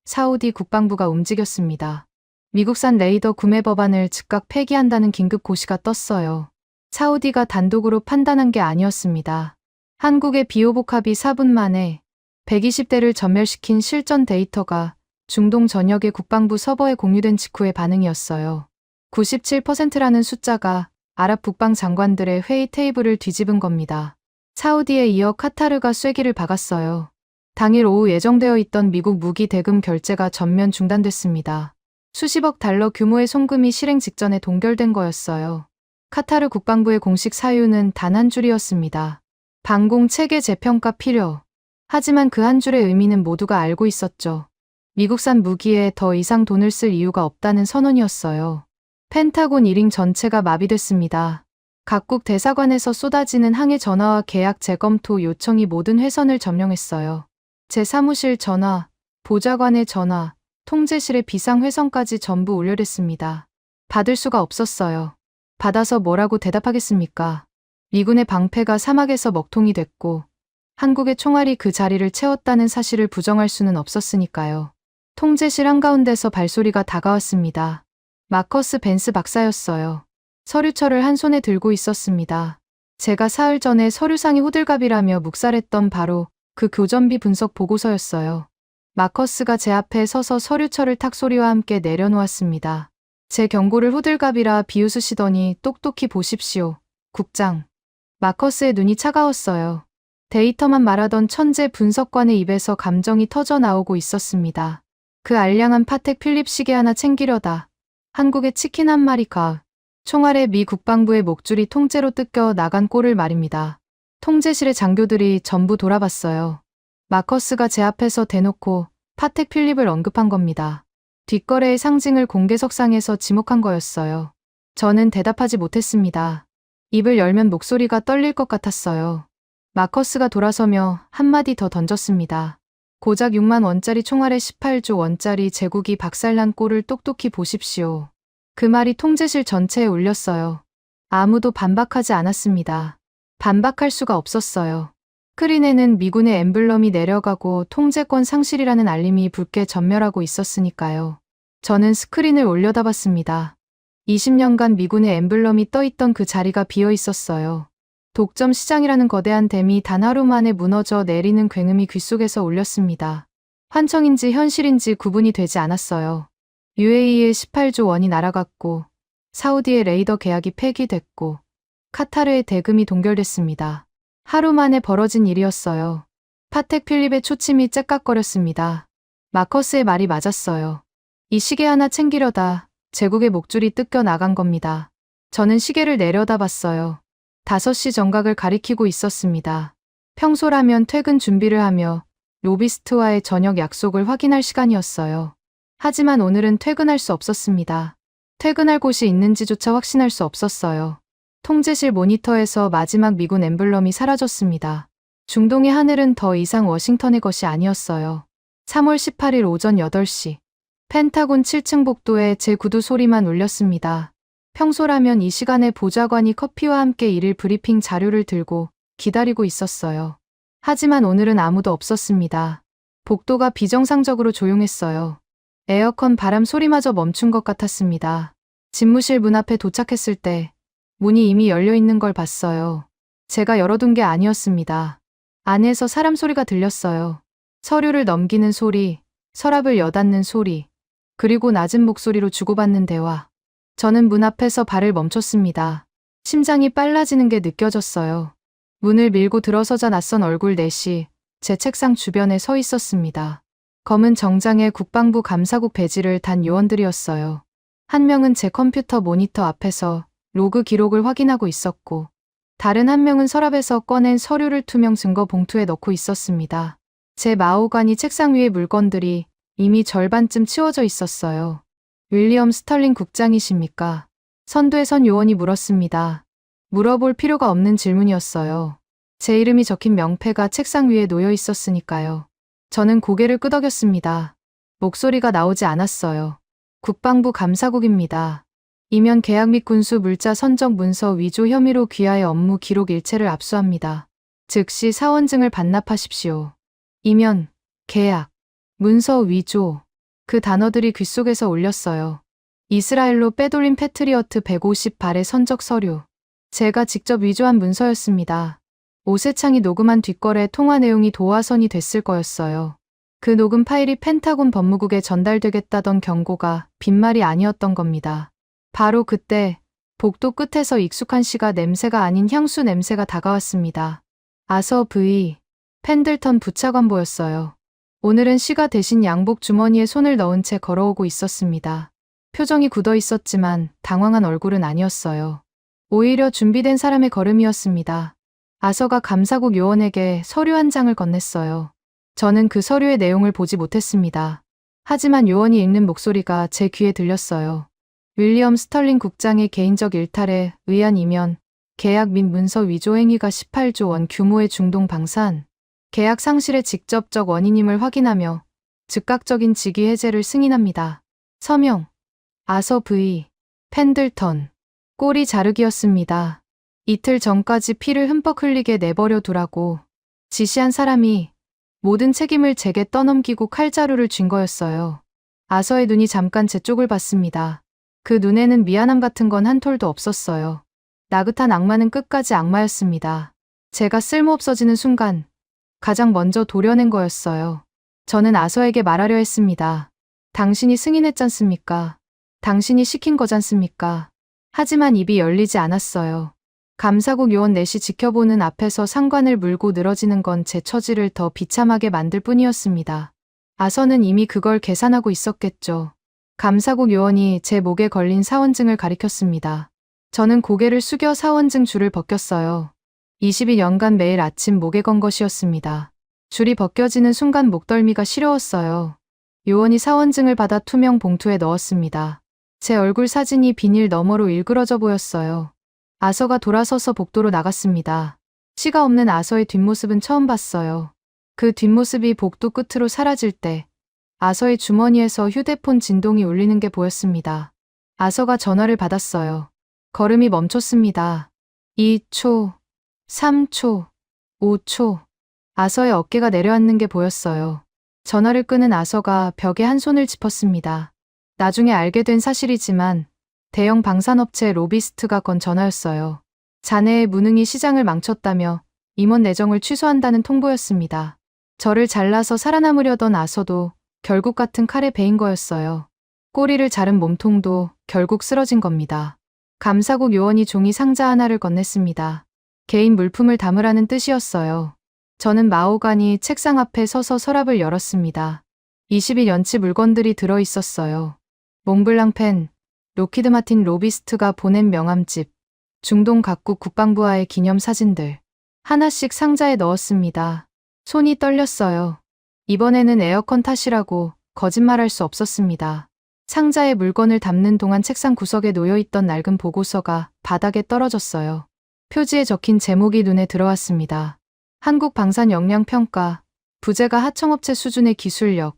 Speaker 2: 사우디 국방부가 움직였습니다. 미국산 레이더 구매 법안을 즉각 폐기한다는 긴급 고시가 떴어요. 사우디가 단독으로 판단한 게 아니었습니다. 한국의 비호복합이 4분 만에 120대를 전멸시킨 실전 데이터가 중동 전역의 국방부 서버에 공유된 직후의 반응이었어요. 97%라는 숫자가 아랍 국방 장관들의 회의 테이블을 뒤집은 겁니다. 사우디에 이어 카타르가 쐐기를 박았어요. 당일 오후 예정되어 있던 미국 무기 대금 결제가 전면 중단됐습니다. 수십억 달러 규모의 송금이 실행 직전에 동결된 거였어요. 카타르 국방부의 공식 사유는 단 한 줄이었습니다. 방공 체계 재평가 필요. 하지만 그 한 줄의 의미는 모두가 알고 있었죠. 미국산 무기에 더 이상 돈을 쓸 이유가 없다는 선언이었어요. 펜타곤 1인 전체가 마비됐습니다. 각국 대사관에서 쏟아지는 항해 전화와 계약 재검토 요청이 모든 회선을 점령했어요. 제 사무실 전화, 보좌관의 전화, 통제실의 비상 회선까지 전부 울려댔습니다. 받을 수가 없었어요. 받아서 뭐라고 대답하겠습니까? 미군의 방패가 사막에서 먹통이 됐고 한국의 총알이 그 자리를 채웠다는 사실을 부정할 수는 없었으니까요. 통제실 한가운데서 발소리가 다가왔습니다. 마커스 벤스 박사였어요. 서류철을 한 손에 들고 있었습니다. 제가 사흘 전에 서류상이 호들갑이라며 묵살했던 바로 그 교전비 분석 보고서였어요. 마커스가 제 앞에 서서 서류철을 탁 소리와 함께 내려놓았습니다. 제 경고를 호들갑이라 비웃으시더니 똑똑히 보십시오. 국장. 마커스의 눈이 차가웠어요. 데이터만 말하던 천재 분석관의 입에서 감정이 터져 나오고 있었습니다. 그 알량한 파텍 필립 시계 하나 챙기려다 한국의 치킨 한 마리가 총알에 미 국방부의 목줄이 통째로 뜯겨 나간 꼴을 말입니다. 통제실의 장교들이 전부 돌아봤어요. 마커스가 제 앞에서 대놓고 파텍 필립을 언급한 겁니다. 뒷거래의 상징을 공개석상에서 지목한 거였어요. 저는 대답하지 못했습니다. 입을 열면 목소리가 떨릴 것 같았어요. 마커스가 돌아서며 한마디 더 던졌습니다. 고작 6만 원짜리 총알에 18조 원짜리 제국이 박살난 꼴을 똑똑히 보십시오. 그 말이 통제실 전체에 울렸어요. 아무도 반박하지 않았습니다. 반박할 수가 없었어요. 스크린에는 미군의 엠블럼이 내려가고 통제권 상실이라는 알림이 붉게 전멸하고 있었으니까요. 저는 스크린을 올려다봤습니다. 20년간 미군의 엠블럼이 떠있던 그 자리가 비어 있었어요. 독점 시장이라는 거대한 댐이 단 하루 만에 무너져 내리는 굉음이 귓속에서 울렸습니다. 환청인지 현실인지 구분이 되지 않았어요. UAE의 18조 원이 날아갔고 사우디의 레이더 계약이 폐기됐고 카타르의 대금이 동결됐습니다. 하루 만에 벌어진 일이었어요. 파텍 필립의 초침이 째깍거렸습니다. 마커스의 말이 맞았어요. 이 시계 하나 챙기려다 제국의 목줄이 뜯겨 나간 겁니다. 저는 시계를 내려다봤어요. 5시 정각을 가리키고 있었습니다. 평소라면 퇴근 준비를 하며 로비스트와의 저녁 약속을 확인할 시간이었어요. 하지만 오늘은 퇴근할 수 없었습니다. 퇴근할 곳이 있는지조차 확신할 수 없었어요. 통제실 모니터에서 마지막 미군 엠블럼이 사라졌습니다. 중동의 하늘은 더 이상 워싱턴의 것이 아니었어요. 3월 18일 오전 8시. 펜타곤 7층 복도에 제 구두 소리만 울렸습니다. 평소라면 이 시간에 보좌관이 커피와 함께 일일 브리핑 자료를 들고 기다리고 있었어요. 하지만 오늘은 아무도 없었습니다. 복도가 비정상적으로 조용했어요. 에어컨 바람 소리마저 멈춘 것 같았습니다. 집무실 문 앞에 도착했을 때 문이 이미 열려 있는 걸 봤어요. 제가 열어둔 게 아니었습니다. 안에서 사람 소리가 들렸어요. 서류를 넘기는 소리, 서랍을 여닫는 소리, 그리고 낮은 목소리로 주고받는 대화. 저는 문 앞에서 발을 멈췄습니다. 심장이 빨라지는 게 느껴졌어요. 문을 밀고 들어서자 낯선 얼굴 넷이 제 책상 주변에 서 있었습니다. 검은 정장에 국방부 감사국 배지를 단 요원들이었어요. 한 명은 제 컴퓨터 모니터 앞에서 로그 기록을 확인하고 있었고, 다른 한 명은 서랍에서 꺼낸 서류를 투명 증거 봉투에 넣고 있었습니다. 제 마호가니 책상 위의 물건들이 이미 절반쯤 치워져 있었어요. 윌리엄 스털링 국장이십니까? 선두에 선 요원이 물었습니다. 물어볼 필요가 없는 질문이었어요. 제 이름이 적힌 명패가 책상 위에 놓여 있었으니까요. 저는 고개를 끄덕였습니다. 목소리가 나오지 않았어요. 국방부 감사국입니다. 이면 계약 및 군수 물자 선적 문서 위조 혐의로 귀하의 업무 기록 일체를 압수합니다. 즉시 사원증을 반납하십시오. 이면, 계약, 문서 위조. 그 단어들이 귓속에서 울렸어요. 이스라엘로 빼돌린 패트리어트 150발의 선적 서류. 제가 직접 위조한 문서였습니다. 오세창이 녹음한 뒷거래 통화 내용이 도화선이 됐을 거였어요. 그 녹음 파일이 펜타곤 법무국에 전달되겠다던 경고가 빈말이 아니었던 겁니다. 바로 그때 복도 끝에서 익숙한 시가 냄새가 아닌 향수 냄새가 다가왔습니다. 아서 V. 펜들턴 부차관 보였어요. 오늘은 시가 대신 양복 주머니에 손을 넣은 채 걸어오고 있었습니다. 표정이 굳어 있었지만 당황한 얼굴은 아니었어요. 오히려 준비된 사람의 걸음이었습니다. 아서가 감사국 요원에게 서류 한 장을 건넸어요. 저는 그 서류의 내용을 보지 못했습니다. 하지만 요원이 읽는 목소리가 제 귀에 들렸어요. 윌리엄 스털링 국장의 개인적 일탈에 의한 이면, 계약 및 문서 위조 행위가 18조 원 규모의 중동 방산, 계약 상실의 직접적 원인임을 확인하며 즉각적인 직위 해제를 승인합니다. 서명, 아서 V. 펜들턴. 꼬리 자르기였습니다. 이틀 전까지 피를 흠뻑 흘리게 내버려 두라고 지시한 사람이 모든 책임을 제게 떠넘기고 칼자루를 쥔 거였어요. 아서의 눈이 잠깐 제 쪽을 봤습니다. 그 눈에는 미안함 같은 건 한 톨도 없었어요. 나긋한 악마는 끝까지 악마였습니다. 제가 쓸모없어지는 순간 가장 먼저 도려낸 거였어요. 저는 아서에게 말하려 했습니다. 당신이 승인했잖습니까? 당신이 시킨 거잖습니까? 하지만 입이 열리지 않았어요. 감사국 요원 넷이 지켜보는 앞에서 상관을 물고 늘어지는 건 제 처지를 더 비참하게 만들 뿐이었습니다. 아서는 이미 그걸 계산하고 있었겠죠. 감사국 요원이 제 목에 걸린 사원증을 가리켰습니다. 저는 고개를 숙여 사원증 줄을 벗겼어요. 22년간 매일 아침 목에 건 것이었습니다. 줄이 벗겨지는 순간 목덜미가 시려웠어요. 요원이 사원증을 받아 투명 봉투에 넣었습니다. 제 얼굴 사진이 비닐 너머로 일그러져 보였어요. 아서가 돌아서서 복도로 나갔습니다. 씨가 없는 아서의 뒷모습은 처음 봤어요. 그 뒷모습이 복도 끝으로 사라질 때 아서의 주머니에서 휴대폰 진동이 울리는 게 보였습니다. 아서가 전화를 받았어요. 걸음이 멈췄습니다. 2초, 3초, 5초. 아서의 어깨가 내려앉는 게 보였어요. 전화를 끄는 아서가 벽에 한 손을 짚었습니다. 나중에 알게 된 사실이지만 대형 방산업체 로비스트가 건 전화였어요. 자네의 무능이 시장을 망쳤다며 임원 내정을 취소한다는 통보였습니다. 저를 잘라서 살아남으려던 아서도 결국 같은 칼에 베인 거였어요. 꼬리를 자른 몸통도 결국 쓰러진 겁니다. 감사국 요원이 종이 상자 하나를 건넸습니다. 개인 물품을 담으라는 뜻이었어요. 저는 마호가니 책상 앞에 서서 서랍을 열었습니다. 21년치 물건들이 들어 있었어요. 몽블랑 펜, 로키드 마틴 로비스트가 보낸 명함집, 중동 각국 국방부와의 기념 사진들. 하나씩 상자에 넣었습니다. 손이 떨렸어요. 이번에는 에어컨 탓이라고 거짓말할 수 없었습니다. 상자에 물건을 담는 동안 책상 구석에 놓여있던 낡은 보고서가 바닥에 떨어졌어요. 표지에 적힌 제목이 눈에 들어왔습니다. 한국 방산 역량 평가, 부재가 하청업체 수준의 기술력,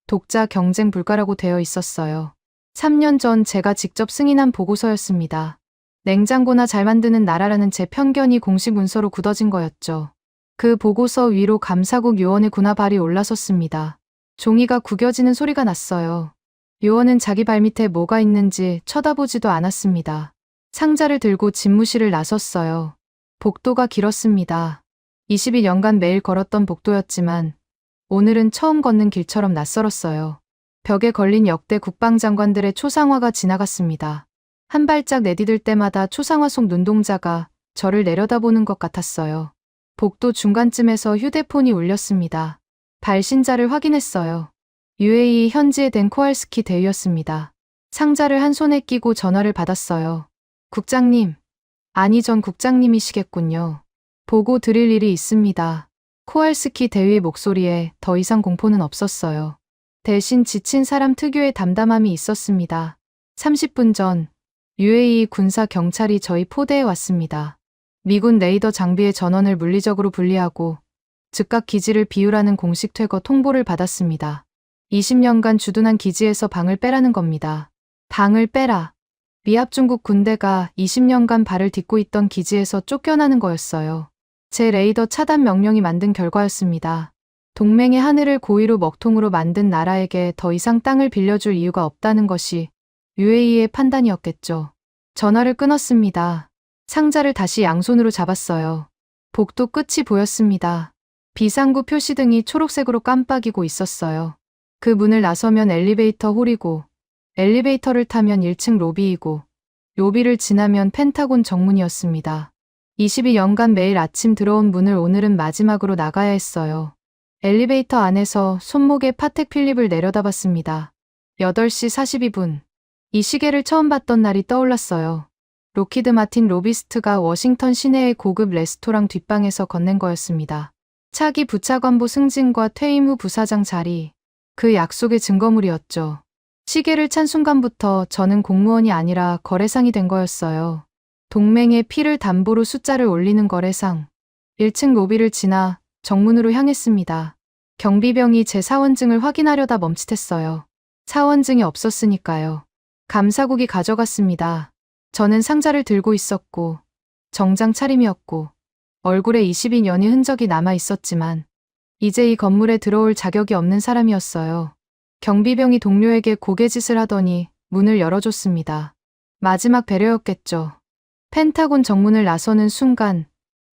Speaker 2: 독자 경쟁 불가라고 되어 있었어요. 3년 전 제가 직접 승인한 보고서였습니다. 냉장고나 잘 만드는 나라라는 제 편견이 공식 문서로 굳어진 거였죠. 그 보고서 위로 감사국 요원의 군화발이 올라섰습니다. 종이가 구겨지는 소리가 났어요. 요원은 자기 발밑에 뭐가 있는지 쳐다보지도 않았습니다. 상자를 들고 집무실을 나섰어요. 복도가 길었습니다. 22년간 매일 걸었던 복도였지만 오늘은 처음 걷는 길처럼 낯설었어요. 벽에 걸린 역대 국방장관들의 초상화가 지나갔습니다. 한 발짝 내디딜 때마다 초상화 속 눈동자가 저를 내려다보는 것 같았어요. 복도 중간쯤에서 휴대폰이 울렸습니다. 발신자를 확인했어요. UAE 현지에 된 코알스키 대위였습니다. 상자를 한 손에 끼고 전화를 받았어요. 국장님. 아니 전 국장님이시겠군요. 보고 드릴 일이 있습니다. 코알스키 대위의 목소리에 더 이상 공포는 없었어요. 대신 지친 사람 특유의 담담함이 있었습니다. 30분 전 UAE 군사 경찰이 저희 포대에 왔습니다. 미군 레이더 장비의 전원을 물리적으로 분리하고 즉각 기지를 비우라는 공식 퇴거 통보를 받았습니다. 20년간 주둔한 기지에서 방을 빼라는 겁니다. 방을 빼라. 미합 중국 군대가 20년간 발을 딛고 있던 기지에서 쫓겨나는 거였어요. 제 레이더 차단 명령이 만든 결과였습니다. 동맹의 하늘을 고의로 먹통으로 만든 나라에게 더 이상 땅을 빌려줄 이유가 없다는 것이 UAE의 판단이었겠죠. 전화를 끊었습니다. 상자를 다시 양손으로 잡았어요. 복도 끝이 보였습니다. 비상구 표시등이 초록색으로 깜빡이고 있었어요. 그 문을 나서면 엘리베이터 홀이고 엘리베이터를 타면 1층 로비이고 로비를 지나면 펜타곤 정문이었습니다. 22년간 매일 아침 들어온 문을 오늘은 마지막으로 나가야 했어요. 엘리베이터 안에서 손목에 파텍 필립을 내려다봤습니다. 8시 42분. 이 시계를 처음 봤던 날이 떠올랐어요. 로키드 마틴 로비스트가 워싱턴 시내의 고급 레스토랑 뒷방에서 건넨 거였습니다. 차기 부차관보 승진과 퇴임 후 부사장 자리, 그 약속의 증거물이었죠. 시계를 찬 순간부터 저는 공무원이 아니라 거래상이 된 거였어요. 동맹의 피를 담보로 숫자를 올리는 거래상. 1층 로비를 지나 정문으로 향했습니다. 경비병이 제 사원증을 확인하려다 멈칫했어요. 사원증이 없었으니까요. 감사국이 가져갔습니다. 저는 상자를 들고 있었고, 정장 차림이었고, 얼굴에 22년의 흔적이 남아 있었지만, 이제 이 건물에 들어올 자격이 없는 사람이었어요. 경비병이 동료에게 고개짓을 하더니 문을 열어줬습니다. 마지막 배려였겠죠. 펜타곤 정문을 나서는 순간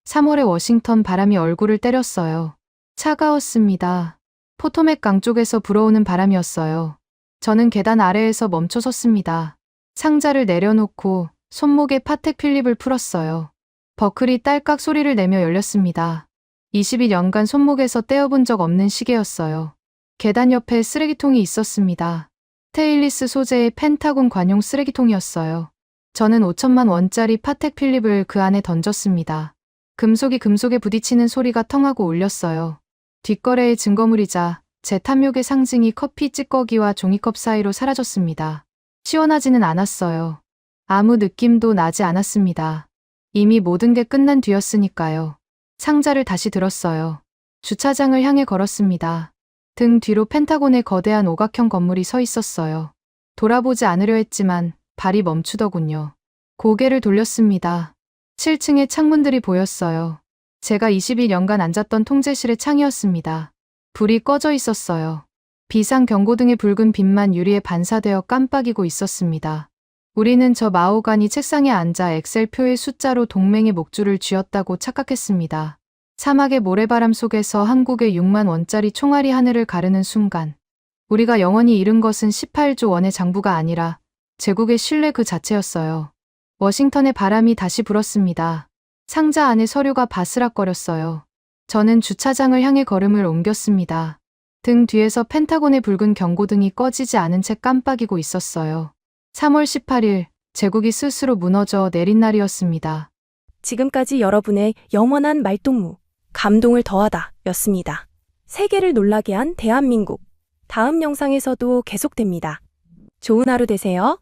Speaker 2: 3월의 워싱턴 바람이 얼굴을 때렸어요. 차가웠습니다. 포토맥 강 쪽에서 불어오는 바람이었어요. 저는 계단 아래에서 멈춰 섰습니다. 상자를 내려놓고 손목에 파텍 필립을 풀었어요. 버클이 딸깍 소리를 내며 열렸습니다. 22년간 손목에서 떼어본 적 없는 시계였어요. 계단 옆에 쓰레기통이 있었습니다. 스테인리스 소재의 펜타곤 관용 쓰레기통이었어요. 저는 5천만 원짜리 파텍 필립을 그 안에 던졌습니다. 금속이 금속에 부딪히는 소리가 텅하고 울렸어요. 뒷거래의 증거물이자 제 탐욕의 상징이 커피 찌꺼기와 종이컵 사이로 사라졌습니다. 시원하지는 않았어요. 아무 느낌도 나지 않았습니다. 이미 모든 게 끝난 뒤였으니까요. 상자를 다시 들었어요. 주차장을 향해 걸었습니다. 등 뒤로 펜타곤의 거대한 오각형 건물이 서 있었어요. 돌아보지 않으려 했지만 발이 멈추더군요. 고개를 돌렸습니다. 7층의 창문들이 보였어요. 제가 22년간 앉았던 통제실의 창이었습니다. 불이 꺼져 있었어요. 비상경고등의 붉은 빛만 유리에 반사되어 깜빡이고 있었습니다. 우리는 저 마호가니 책상에 앉아 엑셀표의 숫자로 동맹의 목줄을 쥐었다고 착각했습니다. 사막의 모래바람 속에서 한국의 6만 원짜리 총알이 하늘을 가르는 순간, 우리가 영원히 잃은 것은 18조 원의 장부가 아니라 제국의 신뢰 그 자체였어요. 워싱턴의 바람이 다시 불었습니다. 상자 안에 서류가 바스락거렸어요. 저는 주차장을 향해 걸음을 옮겼습니다. 등 뒤에서 펜타곤의 붉은 경고등이 꺼지지 않은 채 깜빡이고 있었어요. 3월 18일, 제국이 스스로 무너져 내린 날이었습니다.
Speaker 3: 지금까지 여러분의 영원한 말동무, 감동을 더하다 였습니다. 세계를 놀라게 한 대한민국. 다음 영상에서도 계속됩니다. 좋은 하루 되세요.